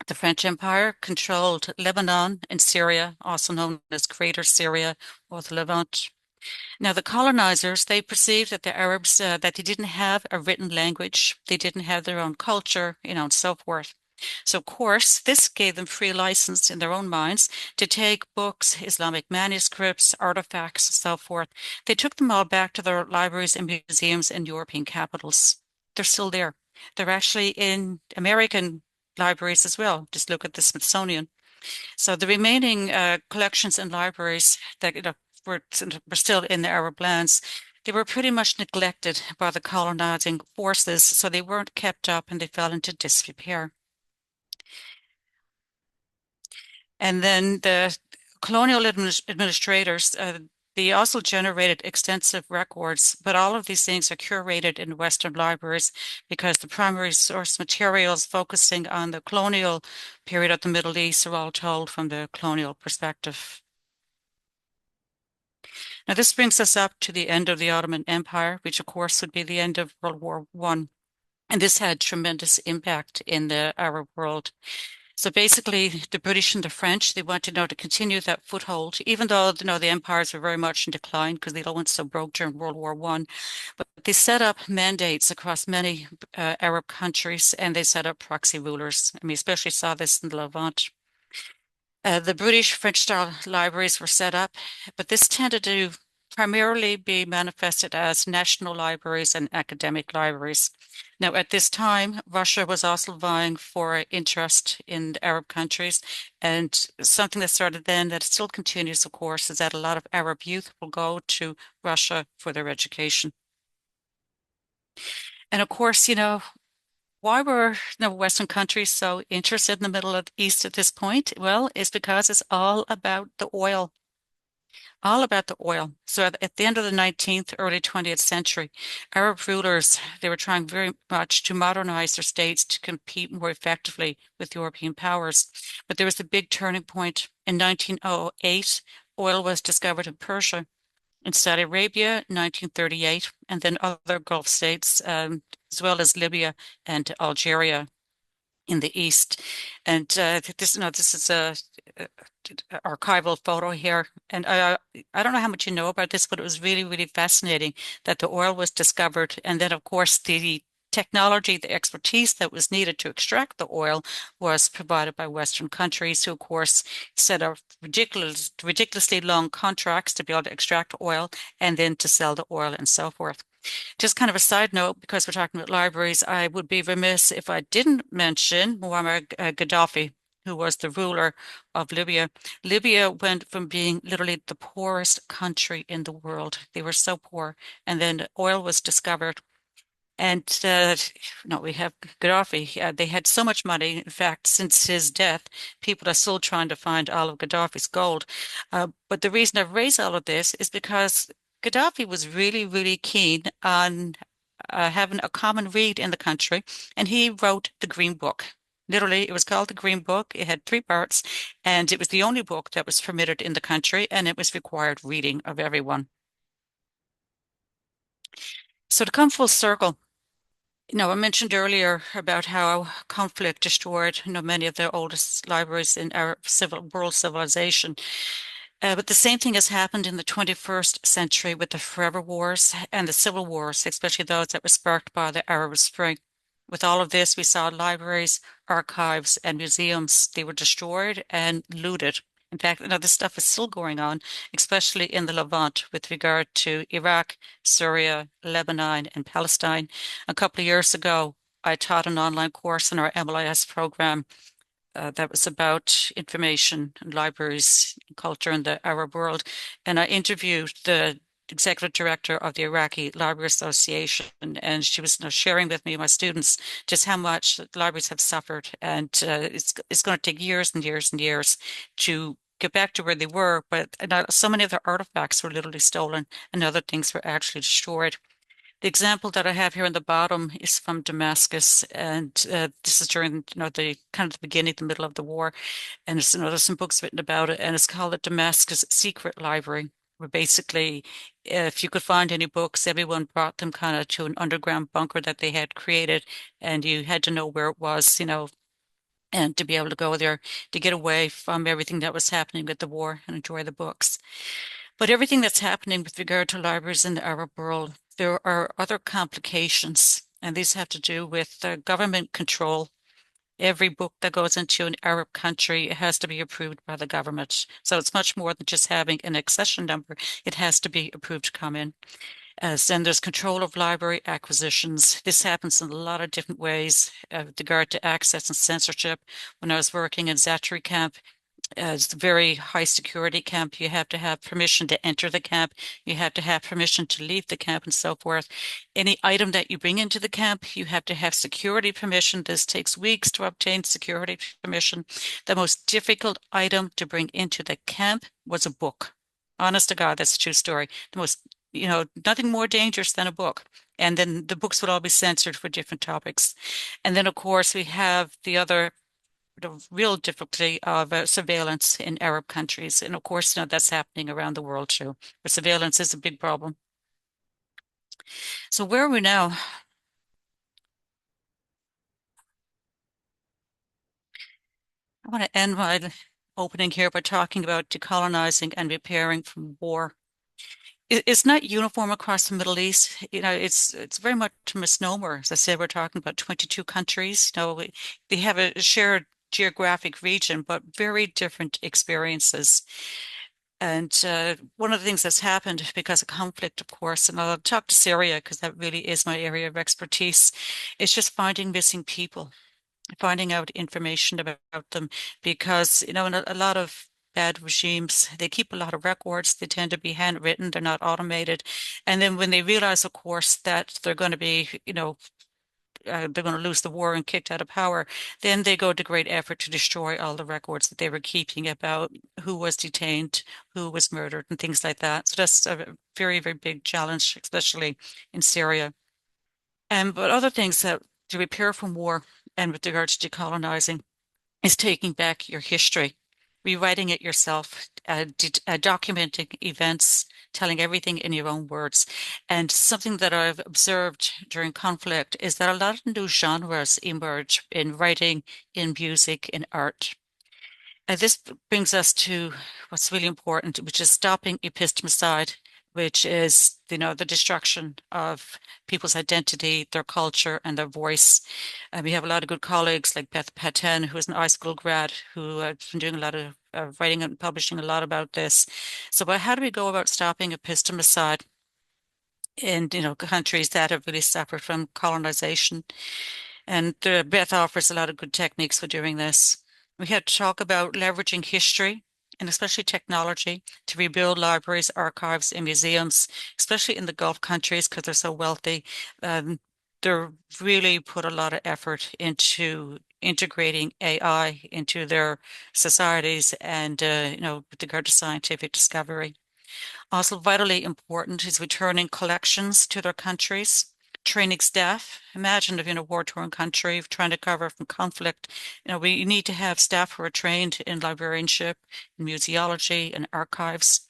[SPEAKER 5] The French Empire controlled Lebanon and Syria, also known as Greater Syria or the Levant. Now, the colonizers, they perceived that the Arabs, that they didn't have a written language, they didn't have their own culture, and so forth. So, of course, this gave them free license in their own minds to take books, Islamic manuscripts, artifacts, and so forth. They took them all back to their libraries and museums in European capitals. They're still there. They're actually in American libraries as well. Just look at the Smithsonian. So the remaining collections and libraries that were still in the Arab lands, they were pretty much neglected by the colonizing forces, so they weren't kept up and they fell into disrepair. And then the colonial administrators, they also generated extensive records, but all of these things are curated in Western libraries because the primary source materials focusing on the colonial period of the Middle East are all told from the colonial perspective. Now, this brings us up to the end of the Ottoman Empire, which of course would be the end of World War I. And this had tremendous impact in the Arab world. So basically, the British and the French, they wanted to continue that foothold, even though the empires were very much in decline because they all went so broke during World War I. But they set up mandates across many Arab countries, and they set up proxy rulers. I mean, especially saw this in the Levant. The British French-style libraries were set up, but this tended to primarily be manifested as national libraries and academic libraries. Now, at this time, Russia was also vying for interest in the Arab countries, and something that started then that still continues, of course, is that a lot of Arab youth will go to Russia for their education. And of course, why were Western countries so interested in the Middle East at this point? Well, it's because it's all about the oil. All about the oil. So at the end of the 19th, early 20th century, Arab rulers, they were trying very much to modernize their states to compete more effectively with European powers. But there was a big turning point. In 1908, oil was discovered in Persia. in Saudi Arabia, 1938, and then other Gulf states, as well as Libya and Algeria in the east. And this is a archival photo here. And I don't know how much you know about this, but it was really, really fascinating that the oil was discovered. And then, of course, the technology, the expertise that was needed to extract the oil was provided by Western countries who, of course, set up ridiculously long contracts to be able to extract oil and then to sell the oil and so forth. Just kind of a side note, because we're talking about libraries, I would be remiss if I didn't mention Muammar Gaddafi, who was the ruler of Libya. Libya went from being literally the poorest country in the world. They were so poor. And then oil was discovered. And no, we have Gaddafi. They had so much money. In fact, since his death, people are still trying to find all of Gaddafi's gold. But the reason I've raised all of this is because Gaddafi was really, really keen on having a common read in the country, and he wrote the Green Book. Literally, it was called the Green Book. It had three parts, and it was the only book that was permitted in the country, and it was required reading of everyone. So to come full circle, I mentioned earlier about how conflict destroyed, many of the oldest libraries in our world civilization. But the same thing has happened in the 21st century with the forever wars and the civil wars, especially those that were sparked by the Arab Spring. With all of this, we saw libraries, archives, and museums. They were destroyed and looted. In fact, this stuff is still going on, especially in the Levant with regard to Iraq, Syria, Lebanon, and Palestine. A couple of years ago, I taught an online course in our MLIS program that was about information and libraries and culture in the Arab world. And I interviewed the executive director of the Iraqi Library Association, and she was sharing with me, my students, just how much the libraries have suffered. And it's going to take years and years and years to get back to where they were. But so many of their artifacts were literally stolen, and other things were actually destroyed. The example that I have here on the bottom is from Damascus, and this is during, the kind of the beginning, the middle of the war, and there's some books written about it, and it's called the Damascus Secret Library, where basically, if you could find any books, everyone brought them kind of to an underground bunker that they had created, and you had to know where it was, and to be able to go there to get away from everything that was happening with the war and enjoy the books. But everything that's happening with regard to libraries in the Arab world, there are other complications, and these have to do with government control. Every book that goes into an Arab country has to be approved by the government. So it's much more than just having an accession number. It has to be approved to come in. Then there's control of library acquisitions. This happens in a lot of different ways with regard to access and censorship. When I was working in Zatari camp, it's a very high security camp. You have to have permission to enter the camp. You have to have permission to leave the camp and so forth. Any item that you bring into the camp, you have to have security permission. This takes weeks to obtain security permission. The most difficult item to bring into the camp was a book. Honest to God, that's a true story. The most, nothing more dangerous than a book. And then the books would all be censored for different topics. And then, of course, we have the real difficulty of surveillance in Arab countries. And of course, that's happening around the world too. But surveillance is a big problem. So where are we now? I want to end my opening here by talking about decolonizing and repairing from war. It's not uniform across the Middle East. It's very much a misnomer. As I said, we're talking about 22 countries. They have a shared geographic region, but very different experiences. And one of the things that's happened because of conflict, of course, and I'll talk to Syria because that really is my area of expertise, is just finding missing people, finding out information about them. Because, in a lot of bad regimes, they keep a lot of records. They tend to be handwritten. They're not automated. And then when they realize, of course, that they're going to be, they're going to lose the war and kicked out of power, then they go to great effort to destroy all the records that they were keeping about who was detained, who was murdered, and things like that. So that's a very, very big challenge, especially in Syria. But other things that to repair from war and with regard to decolonizing is taking back your history. rewriting it yourself, documenting events, telling everything in your own words. And something that I've observed during conflict is that a lot of new genres emerge in writing, in music, in art. This brings us to what's really important, which is stopping epistemicide, which is, the destruction of people's identity, their culture, and their voice. We have a lot of good colleagues like Beth Patten, who is an high school grad, who has been doing a lot of writing and publishing a lot about this. So, but how do we go about stopping epistemicide in, countries that have really suffered from colonization? And Beth offers a lot of good techniques for doing this. We had to talk about leveraging history and especially technology to rebuild libraries, archives, and museums, especially in the Gulf countries because they're so wealthy. They're really put a lot of effort into integrating AI into their societies and, with regard to scientific discovery. Also, vitally important is returning collections to their countries, training staff. Imagine if you're in a war-torn country trying to cover from conflict. We need to have staff who are trained in librarianship, in museology, and archives.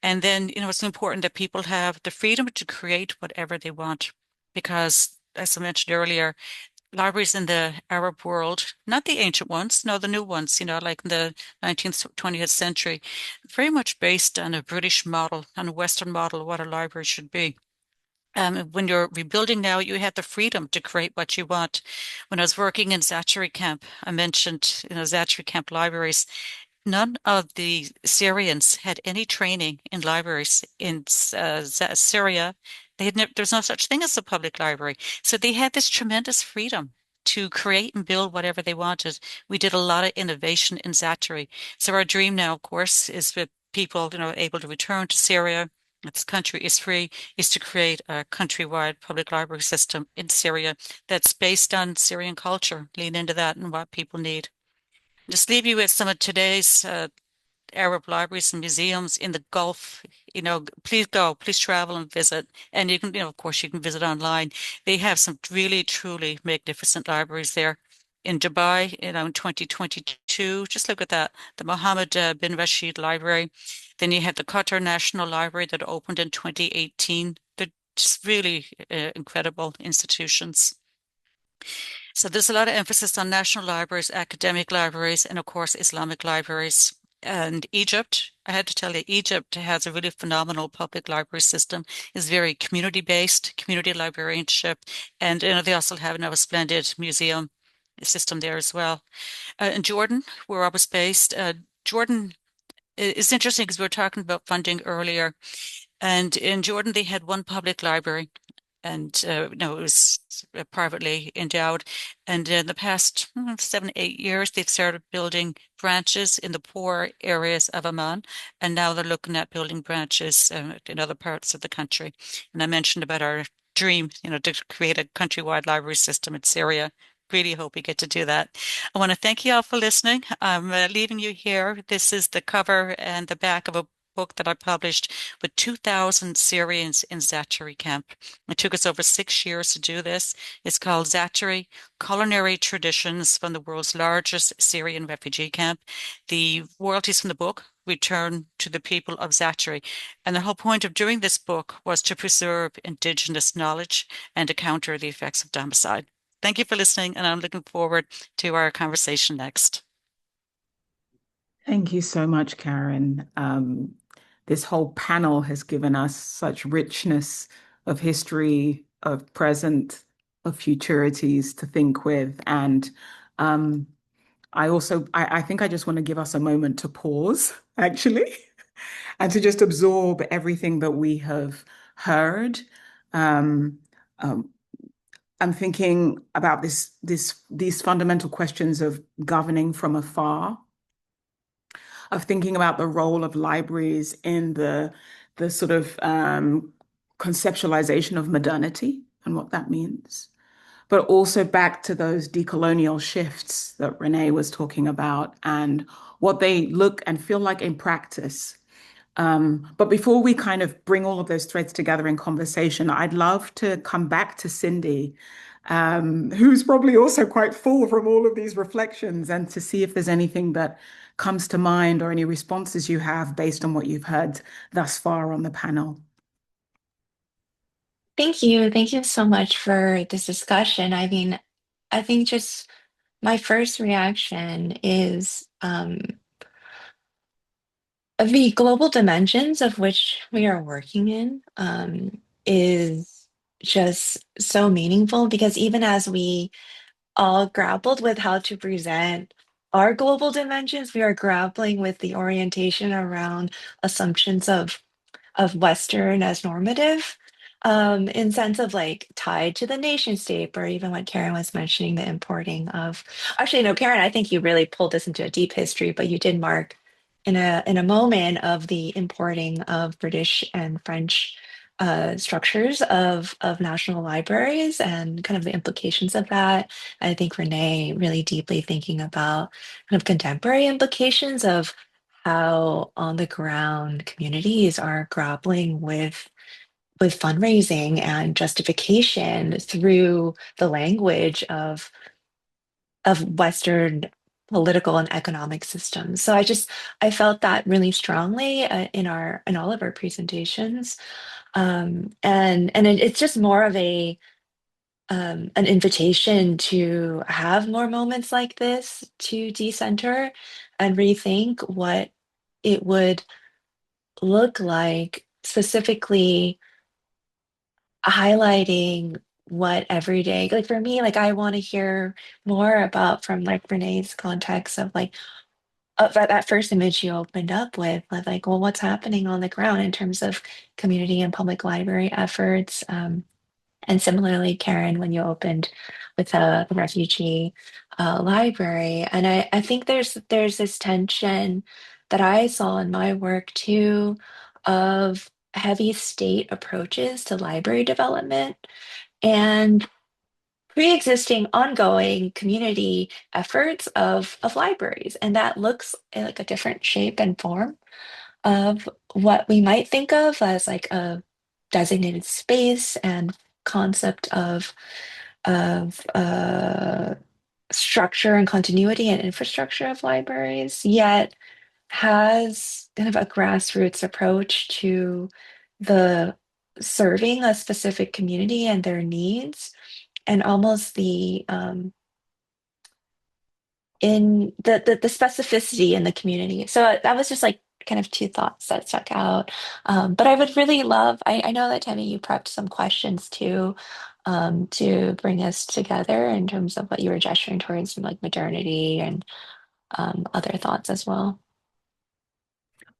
[SPEAKER 5] And then, it's important that people have the freedom to create whatever they want. Because, as I mentioned earlier, libraries in the Arab world, not the ancient ones, no, the new ones, like in the 19th, 20th century, very much based on a British model, on a Western model of what a library should be. When you're rebuilding now, you have the freedom to create what you want. When I was working in Zaatari camp, I mentioned, Zaatari camp libraries. None of the Syrians had any training in libraries in Syria. There's no such thing as a public library. So they had this tremendous freedom to create and build whatever they wanted. We did a lot of innovation in Zaatari. So our dream now, of course, is with people, able to return to Syria. This country is free, is to create a countrywide public library system in Syria that's based on Syrian culture, lean into that and what people need. Just leave you with some of today's Arab libraries and museums in the Gulf. Please go, please travel and visit. And you can, of course, you can visit online. They have some really, truly magnificent libraries there. In Dubai, in 2022, just look at that, the Mohammed bin Rashid Library. Then you had the Qatar National Library that opened in 2018. They're just really incredible institutions. So there's a lot of emphasis on national libraries, academic libraries, and of course, Islamic libraries. And Egypt, I had to tell you, Egypt has a really phenomenal public library system. It's very community-based, community librarianship, and they also have now a splendid museum system there as well. In Jordan, where I was based, Jordan is interesting because we were talking about funding earlier. And in Jordan, they had one public library and no, it was privately endowed. And in the past 7, 8 years, they've started building branches in the poor areas of Amman, and now they're looking at building branches in other parts of the country. And I mentioned about our dream, to create a countrywide library system in Syria. Really hope we get to do that. I want to thank you all for listening. I'm leaving you here. This is the cover and the back of a book that I published with 2,000 Syrians in Zaatari camp. It took us over 6 years to do this. It's called Zaatari: Culinary Traditions from the World's Largest Syrian Refugee Camp. The royalties from the book return to the people of Zaatari. And the whole point of doing this book was to preserve indigenous knowledge and to counter the effects of domicide. Thank you for listening, and I'm looking forward to our conversation next.
[SPEAKER 2] Thank you so much, Karen. This whole panel has given us such richness of history, of present, of futurities to think with. And I think I just want to give us a moment to pause, actually, and to just absorb everything that we have heard. Um, I'm thinking about these fundamental questions of governing from afar, of thinking about the role of libraries in the sort of conceptualization of modernity and what that means, but also back to those decolonial shifts that Renee was talking about and what they look and feel like in practice. But before we kind of bring all of those threads together in conversation, I'd love to come back to Cindy who's probably also quite full from all of these reflections, and to see if there's anything that comes to mind or any responses you have based on what you've heard thus far on the panel.
[SPEAKER 3] Thank you. Thank you so much for this discussion. I mean, I think just my first reaction is the global dimensions of which we are working in is just so meaningful, because even as we all grappled with how to present our global dimensions, we are grappling with the orientation around assumptions of Western as normative, in sense of like tied to the nation state, or even what Karen was mentioning, the importing of. Actually, no, Karen, I think you really pulled this into a deep history, but you did mark in a moment of the importing of British and French structures of national libraries and kind of the implications of that. I think Renee really deeply thinking about kind of contemporary implications of how on the ground communities are grappling with fundraising and justification through the language of Western political and economic systems. So I felt that really strongly in all of our presentations, it's just more of a an invitation to have more moments like this, to decenter and rethink what it would look like, specifically highlighting what everyday, like for me, like I want to hear more about, from like Renee's context of like that first image you opened up with, like, well, what's happening on the ground in terms of community and public library efforts. And similarly, Karen, when you opened with the refugee library, and I think there's this tension that I saw in my work too, of heavy state approaches to library development and pre-existing ongoing community efforts of libraries, and that looks like a different shape and form of what we might think of as like a designated space and concept of structure and continuity and infrastructure of libraries, yet has kind of a grassroots approach to the serving a specific community and their needs, and almost the in the specificity in the community. So that was just like kind of two thoughts that stuck out. But I would really love, I know that Tammy, you prepped some questions too, to bring us together in terms of what you were gesturing towards, from like modernity and other thoughts as well.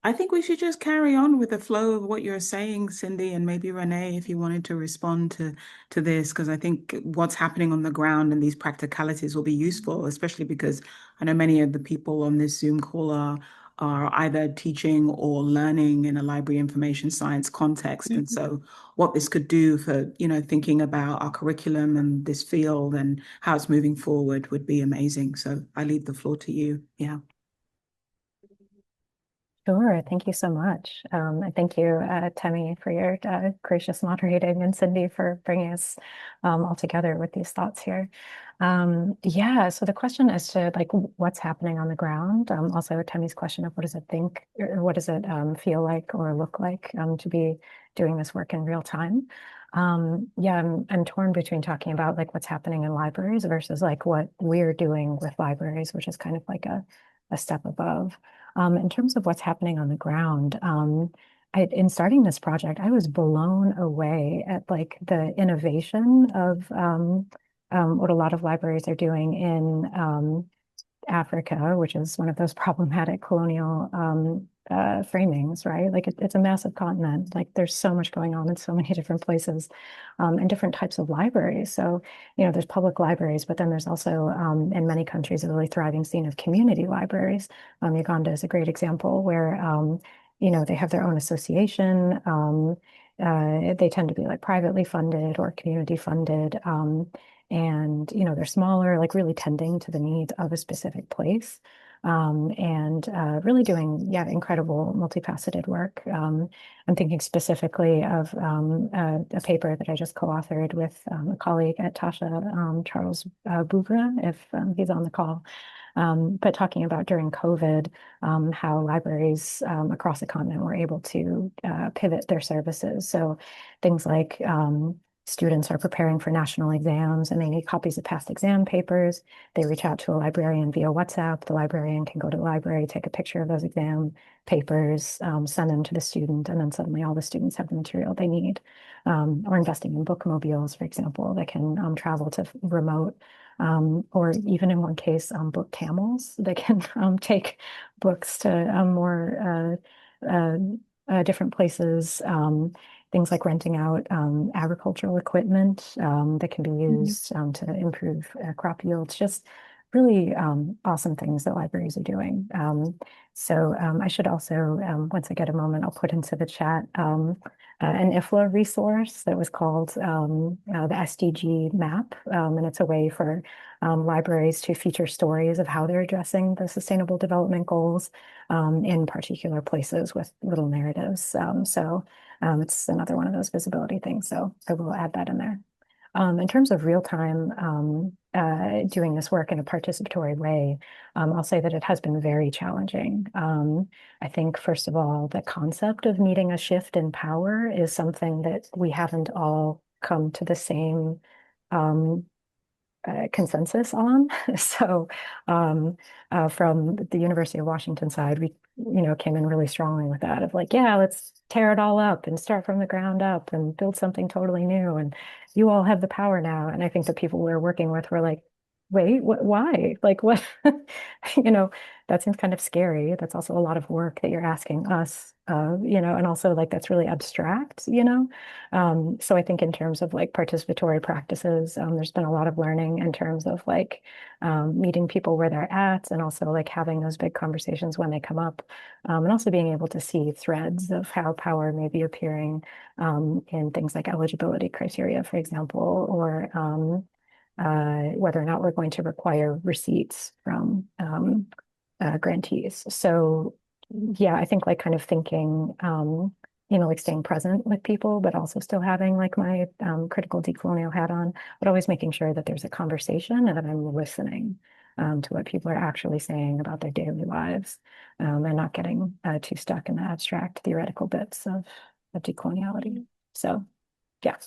[SPEAKER 2] I think we should just carry on with the flow of what you're saying, Cindy, and maybe Renee, if you wanted to respond to this, because I think what's happening on the ground and these practicalities will be useful, especially because I know many of the people on this Zoom call are either teaching or learning in a library information science context. And so what this could do for, thinking about our curriculum and this field and how it's moving forward would be amazing. So I leave the floor to you. Yeah.
[SPEAKER 4] Sure, thank you so much. And thank you, Temi, for your gracious moderating, and Cindy for bringing us all together with these thoughts here. Yeah, so the question as to like what's happening on the ground, also Temi's question of what does it think, or what does it feel like or look like to be doing this work in real time? Yeah, I'm torn between talking about like what's happening in libraries versus like what we're doing with libraries, which is kind of like a step above. In terms of what's happening on the ground, in starting this project, I was blown away at like the innovation of what a lot of libraries are doing in Africa, which is one of those problematic colonial framings, right? Like it's a massive continent. Like there's so much going on in so many different places, and different types of libraries. So, there's public libraries, but then there's also in many countries a really thriving scene of community libraries. Uganda is a great example where they have their own association. They tend to be like privately funded or community funded. And they're smaller, like really tending to the needs of a specific place. and really doing, yeah, incredible multifaceted work. I'm thinking specifically of a paper that I just co-authored with a colleague at Tasha, Charles Bouvra, if he's on the call. But talking about during COVID, how libraries across the continent were able to pivot their services. So things like students are preparing for national exams and they need copies of past exam papers. They reach out to a librarian via WhatsApp. The librarian can go to the library, take a picture of those exam papers, send them to the student, and then suddenly all the students have the material they need. Or investing in bookmobiles, for example, that can travel to remote or even in one case, book camels that can take books to more different places. Things like renting out agricultural equipment that can be used to improve crop yields. Just really awesome things that libraries are doing. So I should also, once I get a moment, I'll put into the chat an IFLA resource that was called the SDG map. And it's a way for libraries to feature stories of how they're addressing the Sustainable Development Goals in particular places with little narratives. So it's another one of those visibility things. So I will add that in there. In terms of real time doing this work in a participatory way, I'll say that it has been very challenging. I think, first of all, the concept of needing a shift in power is something that we haven't all come to the same consensus on. So from the University of Washington side, we came in really strongly with that of like, yeah, let's tear it all up and start from the ground up and build something totally new. And you all have the power now. And I think the people we were working with were like, wait, why? Like what, that seems kind of scary. That's also a lot of work that you're asking us, and also like that's really abstract. So I think in terms of like participatory practices, there's been a lot of learning in terms of like meeting people where they're at and also like having those big conversations when they come up, and also being able to see threads of how power may be appearing in things like eligibility criteria, for example, or whether or not we're going to require receipts from grantees. So yeah, I think like kind of thinking, like staying present with people, but also still having like my critical decolonial hat on, but always making sure that there's a conversation and that I'm listening to what people are actually saying about their daily lives, and not getting too stuck in the abstract theoretical bits of decoloniality. So yeah,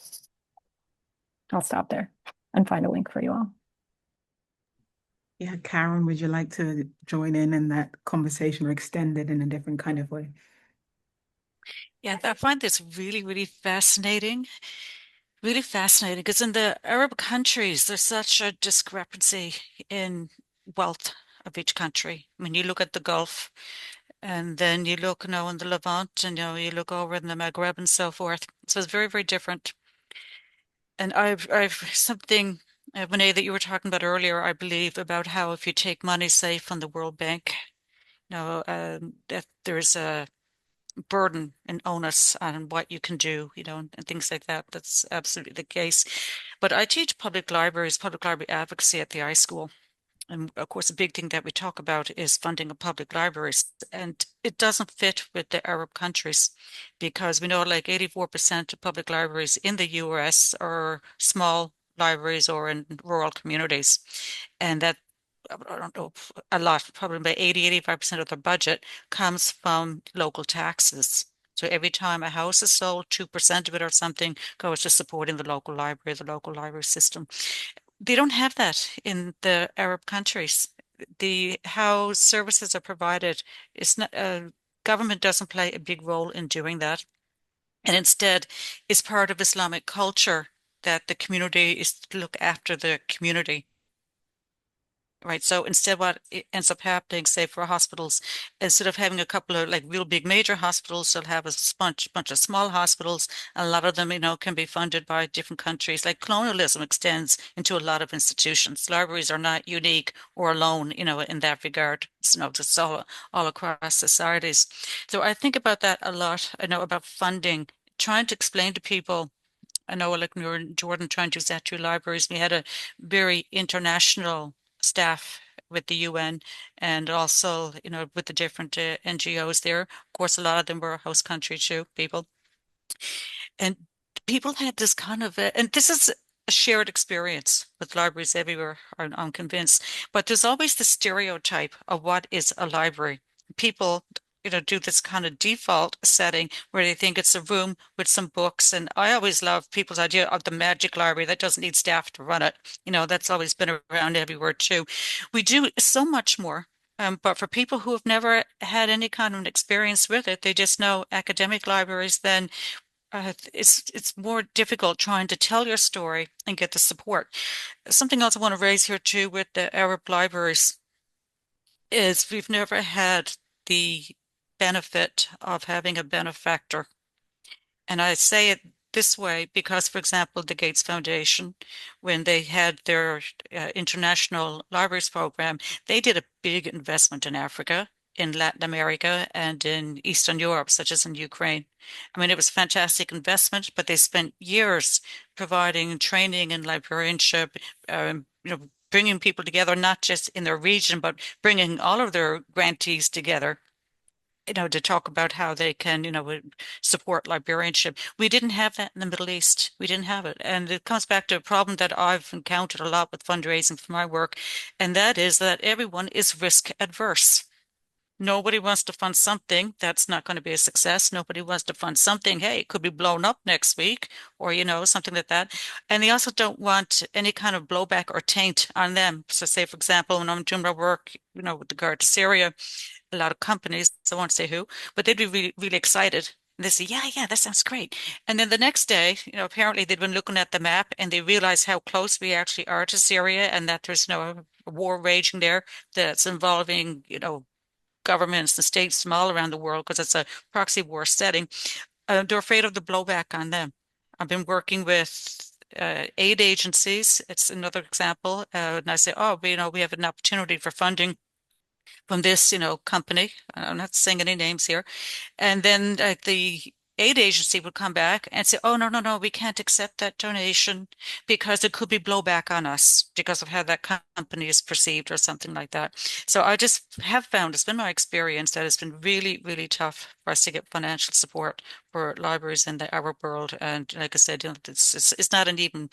[SPEAKER 4] I'll stop there and find a link for you all.
[SPEAKER 2] Yeah, Karen, would you like to join in that conversation or extend it in a different kind of way?
[SPEAKER 5] Yeah, I find this really, really fascinating because in the Arab countries, there's such a discrepancy in wealth of each country. I mean, you look at the Gulf and then you look, in the Levant and, you look over in the Maghreb and so forth. So it's very, very different. And I've something, Renee, that you were talking about earlier, I believe, about how if you take money, say, from the World Bank, that there's a burden and onus on what you can do, and things like that. That's absolutely the case. But I teach public library advocacy at the iSchool. And of course, a big thing that we talk about is funding of public libraries. And it doesn't fit with the Arab countries because we know like 84% of public libraries in the US are small libraries or in rural communities. And that, I don't know, a lot, probably about 85% of the budget comes from local taxes. So every time a house is sold, 2% of it or something goes to supporting the local library system. They don't have that in the Arab countries. How services are provided is not, government doesn't play a big role in doing that. And instead is part of Islamic culture that the community is to look after the community. Right. So instead, what ends up happening, say for hospitals, instead of having a couple of like real big major hospitals, they'll have a bunch of small hospitals. A lot of them, can be funded by different countries. Like colonialism extends into a lot of institutions. Libraries are not unique or alone, in that regard. It's, just all across societies. So I think about that a lot. I know about funding, trying to explain to people. I know, like when we were in Jordan trying to use that to libraries, we had a very international staff with the UN and also, with the different NGOs there. Of course, a lot of them were host country too, people. And people had this kind of, and this is a shared experience with libraries everywhere, I'm convinced. But there's always the stereotype of what is a library. People, do this kind of default setting where they think it's a room with some books. And I always love people's idea of the magic library that doesn't need staff to run it. That's always been around everywhere too. We do so much more. But for people who have never had any kind of an experience with it, they just know academic libraries, then it's more difficult trying to tell your story and get the support. Something else I want to raise here too with the Arab libraries is we've never had the benefit of having a benefactor. And I say it this way because, for example, the Gates Foundation, when they had their international libraries program, they did a big investment in Africa, in Latin America, and in Eastern Europe, such as in Ukraine. I mean, it was a fantastic investment, but they spent years providing training in librarianship, bringing people together, not just in their region, but bringing all of their grantees together, to talk about how they can, support librarianship. We didn't have that in the Middle East. We didn't have it. And it comes back to a problem that I've encountered a lot with fundraising for my work, and that is that everyone is risk adverse. Nobody wants to fund something that's not going to be a success. Nobody wants to fund something, hey, it could be blown up next week or, something like that. And they also don't want any kind of blowback or taint on them. So say, for example, when I'm doing my work, with regard to Syria, a lot of companies, I won't say who, but they'd be really, really excited. And they say, yeah, yeah, that sounds great. And then the next day, apparently they'd been looking at the map and they realize how close we actually are to Syria and that there's no war raging there that's involving, governments and states from all around the world because it's a proxy war setting. They're afraid of the blowback on them. I've been working with aid agencies. It's another example. And I say, oh, we have an opportunity for funding from this, company. I'm not saying any names here. And then the aid agency would come back and say, oh, no, no, no, we can't accept that donation because it could be blowback on us because of how that company is perceived or something like that. So I just have found, it's been my experience that it's been really, really tough for us to get financial support for libraries in the Arab world. And like I said, it's not an even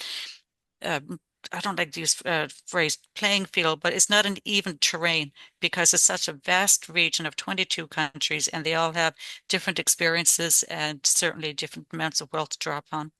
[SPEAKER 5] um, I don't like to use phrase playing field, but it's not an even terrain because it's such a vast region of 22 countries and they all have different experiences and certainly different amounts of wealth to draw upon.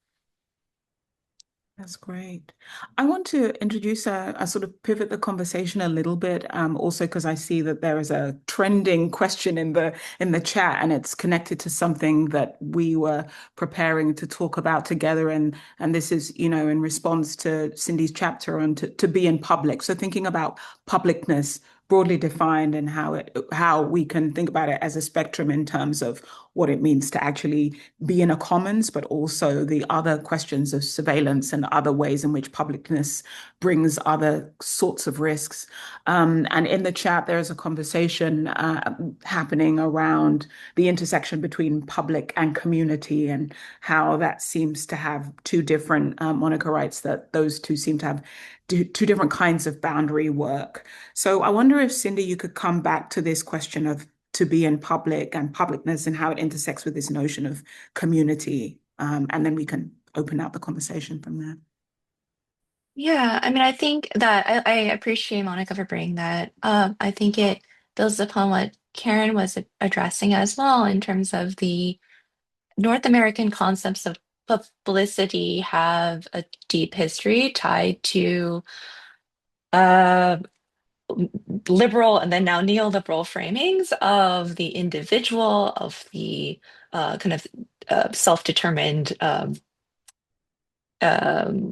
[SPEAKER 2] That's great. I want to introduce a sort of pivot the conversation a little bit, also because I see that there is a trending question in the chat, and it's connected to something that we were preparing to talk about together, and this is, in response to Cindy's chapter on to be in public. So thinking about publicness broadly defined and how we can think about it as a spectrum in terms of what it means to actually be in a commons, but also the other questions of surveillance and other ways in which publicness brings other sorts of risks. And in the chat, there's a conversation happening around the intersection between public and community and how that seems to have two different, Monica writes that those two seem to have two different kinds of boundary work. So I wonder if, Cindy, you could come back to this question of to be in public and publicness and how it intersects with this notion of community. And then we can open up the conversation from there.
[SPEAKER 3] Yeah, I mean, I think that I appreciate Monica for bringing that up. I think it builds upon what Karen was addressing as well in terms of the North American concepts of publicity have a deep history tied to uh, liberal and then now neoliberal framings of the individual, of the kind of self-determined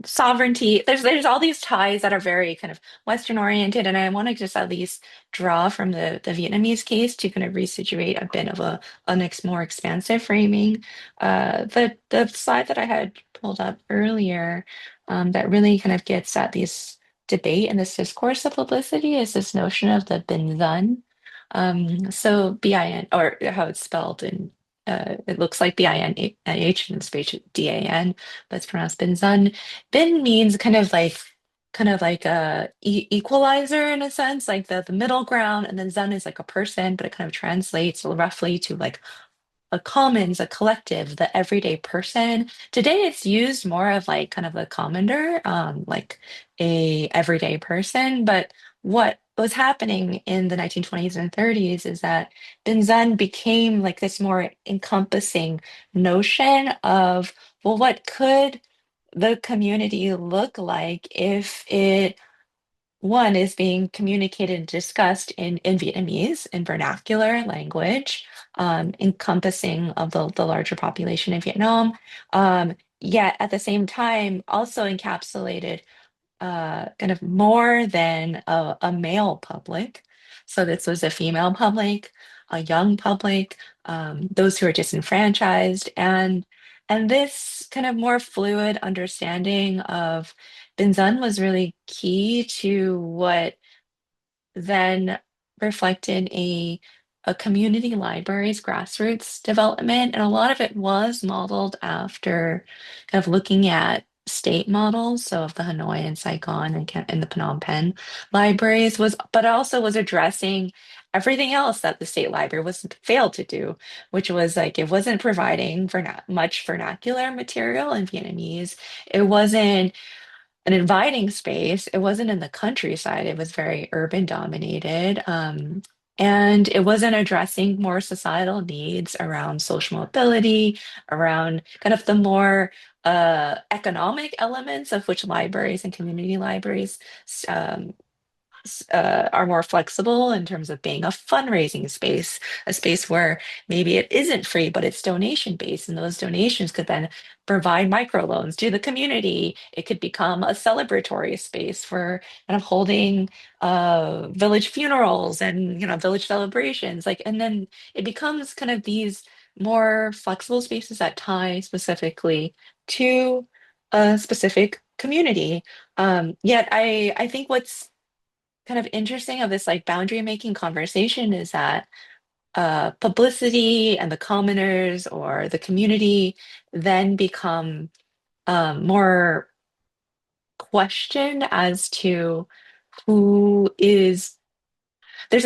[SPEAKER 3] sovereignty. There's all these ties that are very kind of Western oriented, and I want to just at least draw from the Vietnamese case to kind of resituate a bit of a more expansive framing. The slide that I had pulled up earlier that really kind of gets at this debate and this discourse of publicity is this notion of the bin done. So BIN, or how it's spelled in it looks like BINH and space DAN, but it's pronounced Binzun. Bin means kind of like kind of like a equalizer in a sense, like the middle ground, and then Zen is like a person, but it kind of translates roughly to like a commons, a collective, the everyday person. Today it's used more of like kind of a commoner, like a everyday person. But what was happening in the 1920s and 30s is that Binzen became like this more encompassing notion of, well, what could the community look like if it one is being communicated and discussed in Vietnamese, in vernacular language, encompassing of the larger population in Vietnam, yet at the same time also encapsulated kind of more than a male public. So this was a female public, a young public, those who are disenfranchised, and this kind of more fluid understanding of Binzan was really key to what then reflected a community library's grassroots development. And a lot of it was modeled after kind of looking at state models, so of the Hanoi and Saigon and the Phnom Penh libraries was, but also was addressing everything else that the state library was failed to do, which was like it wasn't providing much vernacular material in Vietnamese. It wasn't an inviting space. It wasn't in the countryside. It was very urban dominated. And it wasn't addressing more societal needs around social mobility, around kind of the more economic elements of which libraries and community libraries um, are more flexible in terms of being a fundraising space, a space where maybe it isn't free, but it's donation based, and those donations could then provide microloans to the community. It could become a celebratory space for kind of holding village funerals and village celebrations, like, and then it becomes kind of these more flexible spaces that tie specifically to a specific community. Yet I think what's kind of interesting of this like boundary making conversation is that publicity and the commoners or the community then become more questioned as to who is there's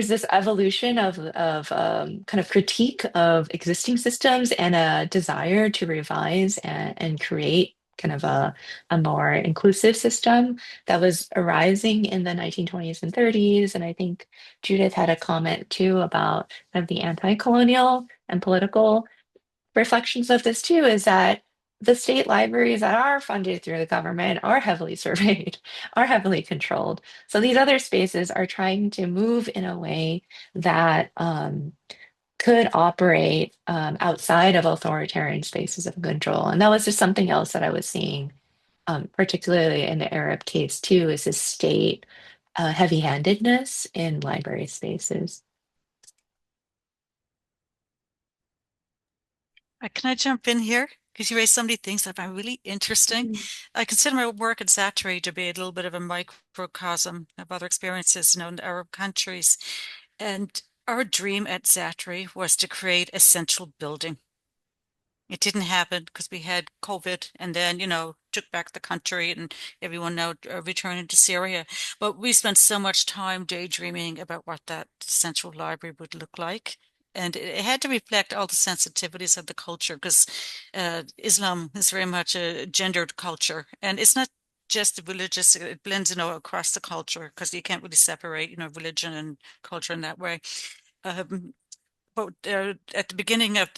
[SPEAKER 3] this evolution of kind of critique of existing systems and a desire to revise and create kind of a more inclusive system that was arising in the 1920s and 30s. And I think Judith had a comment too about kind of the anti-colonial and political reflections of this too, is that the state libraries that are funded through the government are heavily surveyed, are heavily controlled. So these other spaces are trying to move in a way that could operate outside of authoritarian spaces of control. And that was just something else that I was seeing, particularly in the Arab case too, is this state heavy-handedness in library spaces.
[SPEAKER 5] Can I jump in here? Because you raised so many things that I find really interesting. I consider my work at Zatari to be a little bit of a microcosm of other experiences, in Arab countries. And our dream at Zatari was to create a central building. It didn't happen because we had COVID and then, took back the country and everyone now returning to Syria. But we spent so much time daydreaming about what that central library would look like. And it had to reflect all the sensitivities of the culture because Islam is very much a gendered culture. And it's not just religious, it blends, across the culture because you can't really separate, religion and culture in that way. Um, but at the beginning of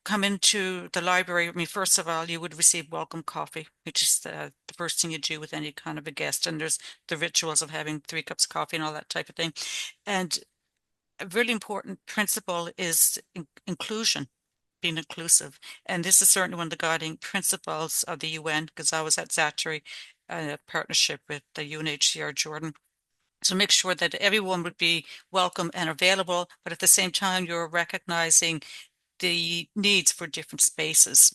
[SPEAKER 5] come into the library, I mean, first of all, you would receive welcome coffee, which is the first thing you do with any kind of a guest. And there's the rituals of having 3 cups of coffee and all that type of thing. And a really important principle is inclusion, being inclusive. And this is certainly one of the guiding principles of the UN, because I was at Zatari, a partnership with the UNHCR Jordan. So make sure that everyone would be welcome and available, but at the same time, you're recognizing the needs for different spaces.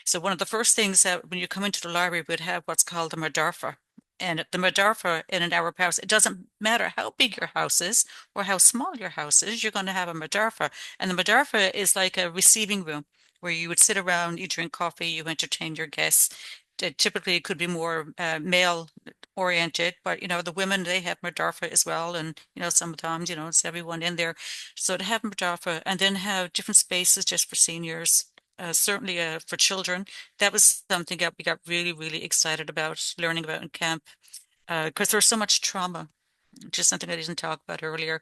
[SPEAKER 5] So one of the first things that when you come into the library, we'd have what's called a madarfa. And the madarfa in an Arab house, it doesn't matter how big your house is or how small your house is, you're going to have a madarfa. And the madarfa is like a receiving room where you would sit around, you drink coffee, you entertain your guests. typically it could be more male oriented, but the women, they have Madarfa as well, and sometimes it's everyone in there. So to have Madarfa and then have different spaces just for seniors, certainly for children, that was something that we got really, really excited about learning about in camp, because there's so much trauma, which is something I didn't talk about earlier.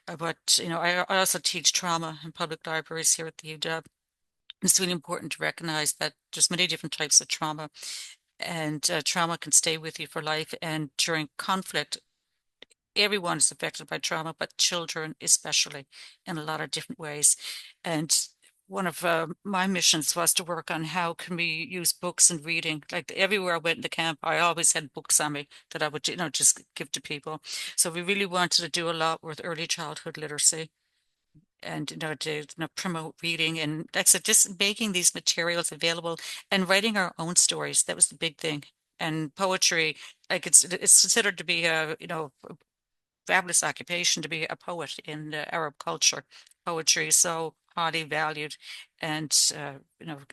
[SPEAKER 5] But I also teach trauma in public libraries here at the UW. It's really important to recognize that there's many different types of trauma, and trauma can stay with you for life. And during conflict, everyone is affected by trauma, but children especially, in a lot of different ways. And one of my missions was to work on how can we use books and reading. Like everywhere I went in the camp, I always had books on me that I would, just give to people. So we really wanted to do a lot with early childhood literacy and to promote reading, and like I said, just making these materials available and writing our own stories. That was the big thing. And poetry, like it's considered to be a fabulous occupation to be a poet in Arab culture. Poetry is so highly valued and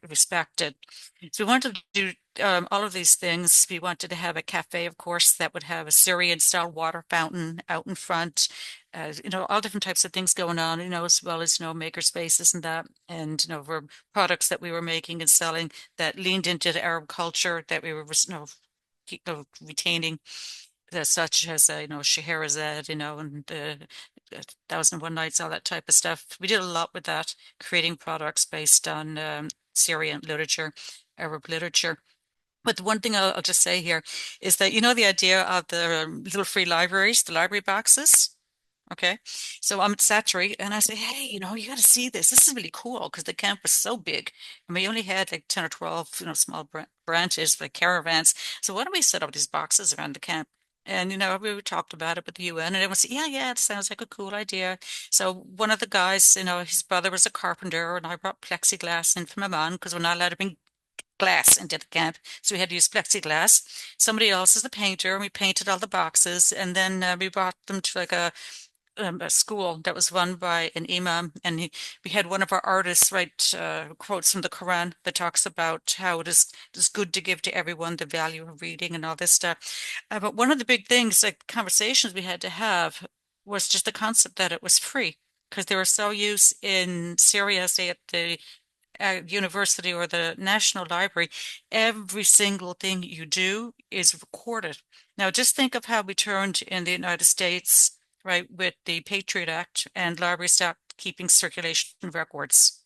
[SPEAKER 5] respected. So we wanted to do all of these things. We wanted to have a cafe, of course, that would have a Syrian-style water fountain out in front. All different types of things going on, as well as, maker spaces and that, and, for products that we were making and selling that leaned into the Arab culture that we were, retaining, such as Scheherazade, and the 1001 Nights, all that type of stuff. We did a lot with that, creating products based on Syrian literature, Arab literature. But the one thing I'll just say here is that the idea of the little free libraries, the library boxes. Okay, so I'm at Satchery and I say, hey, you got to see this. This is really cool because the camp was so big and we only had like 10 or 12, small branches, like caravans. So why don't we set up these boxes around the camp? And, we talked about it with the UN and everyone said, yeah, yeah, it sounds like a cool idea. So one of the guys, his brother was a carpenter and I brought plexiglass in from Amman because we're not allowed to bring glass into the camp. So we had to use plexiglass. Somebody else is the painter and we painted all the boxes and then we brought them to like a school that was run by an imam, and we had one of our artists write quotes from the Quran that talks about how it is good to give to everyone, the value of reading and all this stuff. But one of the big things, like conversations we had to have, was just the concept that it was free because they were so used in Syria, say at the university or the National Library, every single thing you do is recorded. Now, just think of how we turned in the United States, right, with the Patriot Act and libraries stopped keeping circulation records.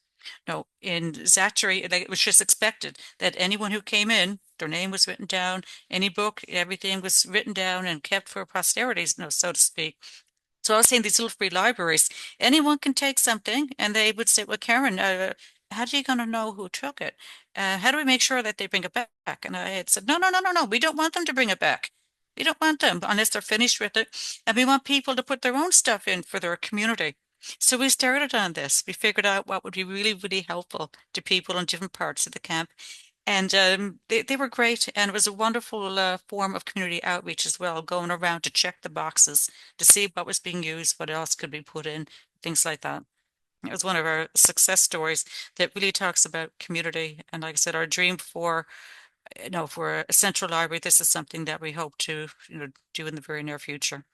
[SPEAKER 5] No, in Zachary, it was just expected that anyone who came in, their name was written down, any book, everything was written down and kept for posterity, so to speak. So I was saying these little free libraries, anyone can take something and they would say, well, Karen, how are you going to know who took it? How do we make sure that they bring it back? And I had said, no, no, no, no, no. We don't want them to bring it back. We don't want them unless they're finished with it. And we want people to put their own stuff in for their community. So we started on this. We figured out what would be really, really helpful to people in different parts of the camp. And they were great. And it was a wonderful form of community outreach as well, going around to check the boxes to see what was being used, what else could be put in, things like that. It was one of our success stories that really talks about community. And like I said, our dream for a central library, this is something that we hope to, do in the very near future.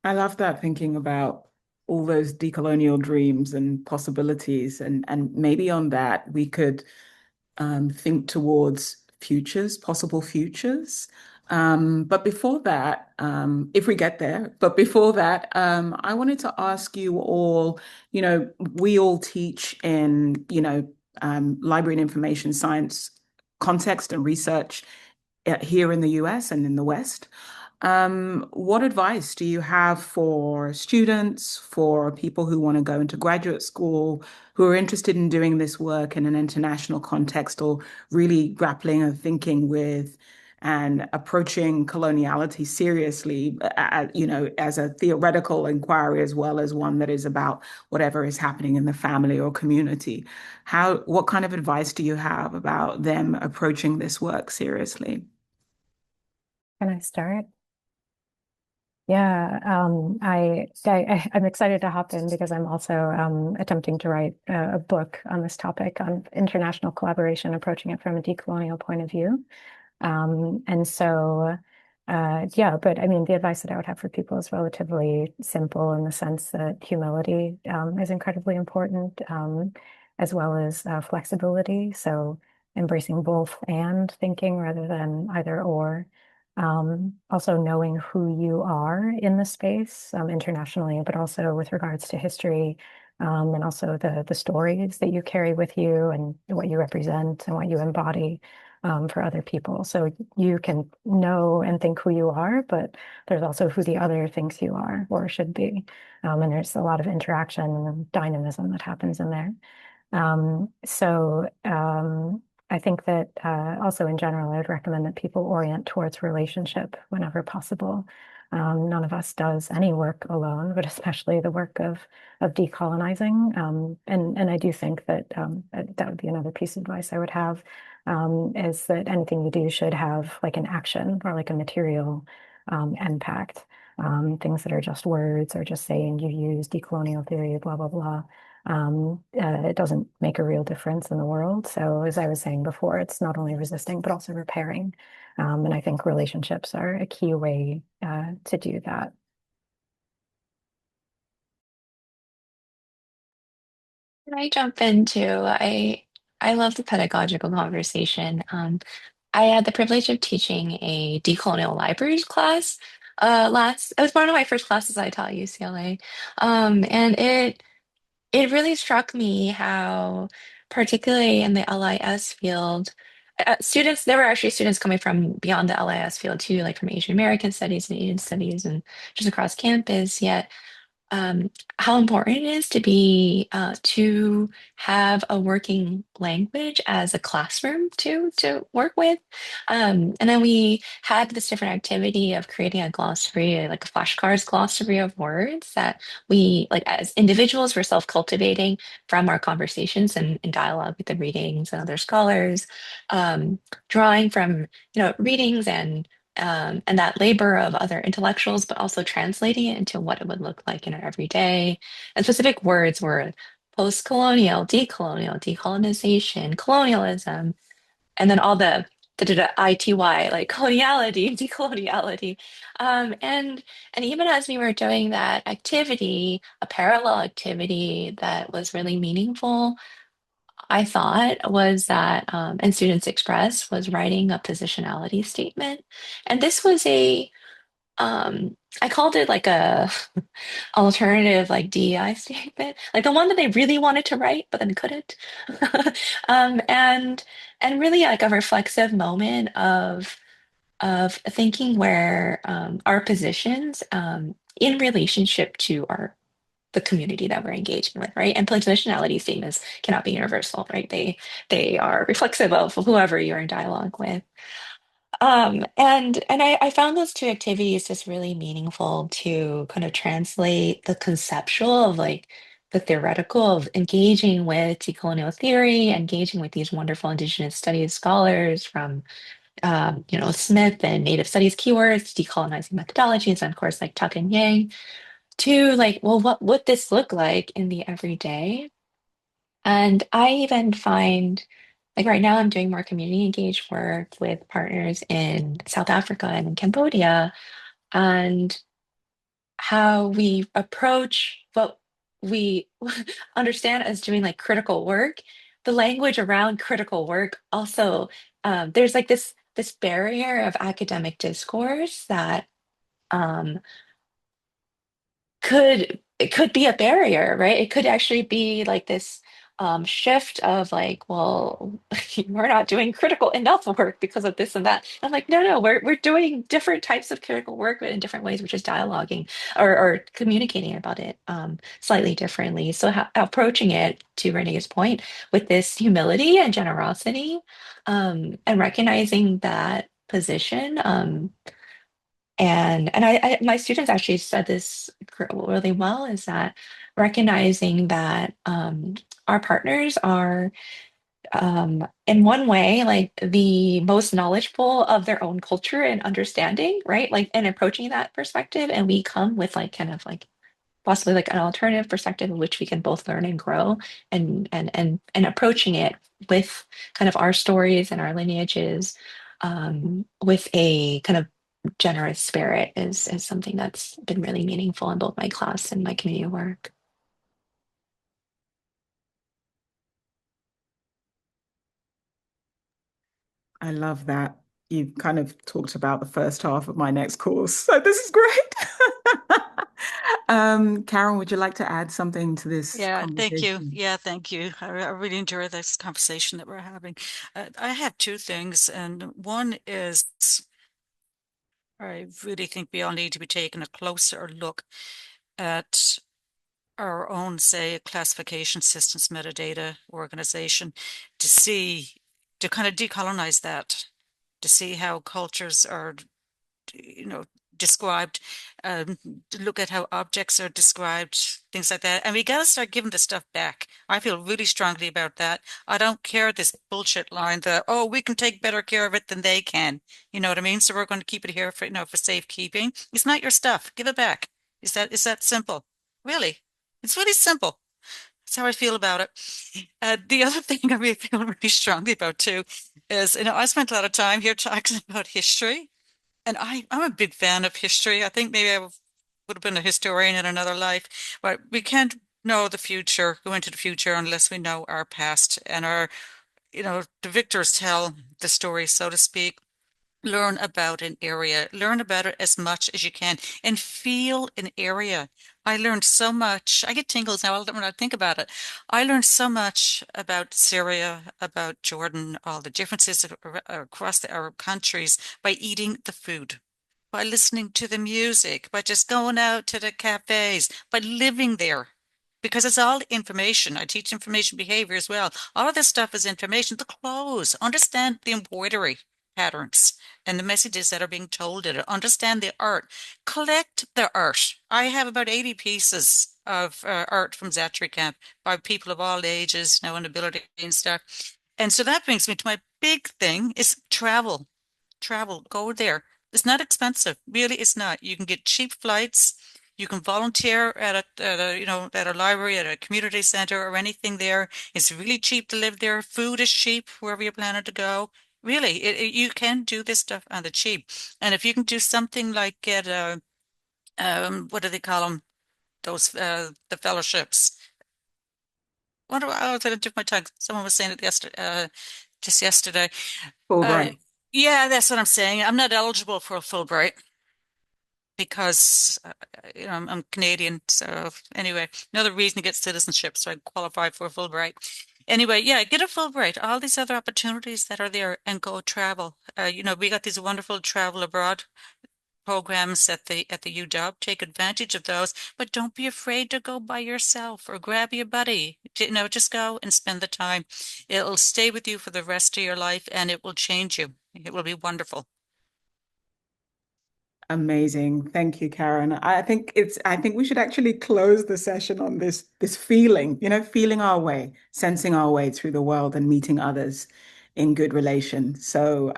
[SPEAKER 2] I love that, thinking about all those decolonial dreams and possibilities, and maybe on that we could think towards futures, possible futures. But before that, if we get there, but before that, I wanted to ask you all, we all teach in, library and information science context and research here in the US and in the West. What advice do you have for students, for people who want to go into graduate school, who are interested in doing this work in an international context, or really grappling and thinking with and approaching coloniality seriously, as a theoretical inquiry as well as one that is about whatever is happening in the family or community? What kind of advice do you have about them approaching this work seriously?
[SPEAKER 4] Can I start? Yeah, I'm excited to hop in because I'm also attempting to write a book on this topic on international collaboration, approaching it from a decolonial point of view. And so, yeah, but I mean, the advice that I would have for people is relatively simple in the sense that humility is incredibly important, as well as flexibility. So embracing both and thinking rather than either or. Also knowing who you are in the space internationally, but also with regards to history, and also the stories that you carry with you and what you represent and what you embody for other people. So you can know and think who you are, but there's also who the other thinks you are or should be. And there's a lot of interaction and dynamism that happens in there. So I think that also in general, I would recommend that people orient towards relationship whenever possible. None of us does any work alone, but especially the work of decolonizing. And I do think that that would be another piece of advice I would have, is that anything you do should have like an action or like a material impact. Things that are just words or just saying you use decolonial theory, blah, blah, blah. It doesn't make a real difference in the world. So as I was saying before, it's not only resisting, but also repairing. And I think relationships are a key way to do that.
[SPEAKER 3] Can I jump in too? I love the pedagogical conversation. I had the privilege of teaching a decolonial libraries class. It was one of my first classes I taught at UCLA. And it really struck me how, particularly in the LIS field, students, there were actually students coming from beyond the LIS field too, like from Asian American studies and Asian studies and just across campus, yet how important it is to have a working language as a classroom to work with. And then we had this different activity of creating a glossary, like a flashcards glossary of words that we, like as individuals, were self-cultivating from our conversations and dialogue with the readings and other scholars, drawing from, readings and that labor of other intellectuals, but also translating it into what it would look like in our everyday. And specific words were post-colonial, decolonial, decolonization, colonialism, and then all the ITY, like coloniality, decoloniality. And even as we were doing that activity, a parallel activity that was really meaningful, I thought was that, and Students Express was writing a positionality statement. And this was I called it like a alternative like DEI statement, like the one that they really wanted to write, but then couldn't. Um, and and really like a reflexive moment of thinking where our positions in relationship to the community that we're engaging with, right? And positionality statements cannot be universal, right? They are reflexive of whoever you're in dialogue with. And I found those two activities just really meaningful to kind of translate the conceptual of like the theoretical of engaging with decolonial theory, engaging with these wonderful Indigenous studies scholars from Smith and Native Studies keywords, decolonizing methodologies, and of course like Tuck and Yang, to like, well, what would this look like in the everyday? And I even find, like right now, I'm doing more community engaged work with partners in South Africa and in Cambodia, and how we approach what we understand as doing like critical work. The language around critical work also, there's like this barrier of academic discourse that um, it could be a barrier, right? It could actually be like this shift of like, well, we're not doing critical enough work because of this and that. I'm like, no, we're doing different types of critical work, but in different ways, which is dialoguing or communicating about it slightly differently. So approaching it, to Renee's point, with this humility and generosity, and recognizing that position. And my students actually said this really well, is that recognizing that our partners are in one way, like the most knowledgeable of their own culture and understanding, right? Like, and approaching that perspective. And we come with like kind of like possibly like an alternative perspective in which we can both learn and grow and approaching it with kind of our stories and our lineages with a kind of generous spirit is something that's been really meaningful in both my class and my community work.
[SPEAKER 2] I love that. You've kind of talked about the first half of my next course. So this is great. Karen, would you like to add something to this
[SPEAKER 5] Yeah, thank you.
[SPEAKER 2] conversation?
[SPEAKER 5] Yeah, thank you. I really enjoy this conversation that we're having. I have two things, and one is I really think we all need to be taking a closer look at our own, say, classification systems, metadata organization, to see, to kind of decolonize that, to see how cultures are, you know, described, um, to look at how objects are described, things like that. And we got to start giving this stuff back. I feel really strongly about that. I don't care this bullshit line that, oh, we can take better care of it than they can. You know what I mean? So we're going to keep it here for, for safekeeping. It's not your stuff. Give it back. Is that simple? Really? It's really simple. That's how I feel about it. The other thing I really feel really strongly about too is, I spent a lot of time here talking about history. And I'm a big fan of history. I think maybe would have been a historian in another life, but we can't know the future, go into the future unless we know our past and the victors tell the story, so to speak. Learn about an area, learn about it as much as you can, and feel an area. I learned so much. I get tingles now when I think about it. I learned so much about Syria, about Jordan, all the differences across our countries by eating the food, by listening to the music, by just going out to the cafes, by living there. Because it's all information. I teach information behavior as well. All of this stuff is information. The clothes, understand the embroidery patterns and the messages that are being told in it. Understand the art. Collect the art. I have about 80 pieces of art from Zatchary Camp by people of all ages, and ability and stuff. And so that brings me to my big thing is travel. Travel, go there. It's not expensive. Really, it's not. You can get cheap flights. You can volunteer at a library, at a community center or anything there. It's really cheap to live there. Food is cheap wherever you're planning to go. Really, you can do this stuff on the cheap. And if you can do something like get what do they call them? Those the fellowships. I was going to my tongue. Someone was saying it yesterday, just yesterday. Uh,
[SPEAKER 2] Fulbright.
[SPEAKER 5] yeah, that's what I'm saying. I'm not eligible for a Fulbright because I'm Canadian. So anyway, another reason to get citizenship, so I qualify for a Fulbright. Anyway, yeah, get a Fulbright. All these other opportunities that are there, and go travel. We got these wonderful travel abroad programs at the UW. Take advantage of those, but don't be afraid to go by yourself or grab your buddy. Just go and spend the time. It'll stay with you for the rest of your life, and it will change you. It will be wonderful.
[SPEAKER 2] Amazing. Thank you, Karen. I think we should actually close the session on this feeling, feeling our way, sensing our way through the world and meeting others in good relation. So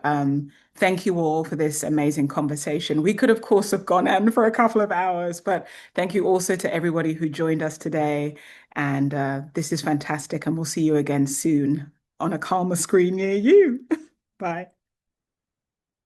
[SPEAKER 2] thank you all for this amazing conversation. We could, of course, have gone on for a couple of hours, but thank you also to everybody who joined us today. And this is fantastic. And we'll see you again soon on a calmer screen near you. Bye.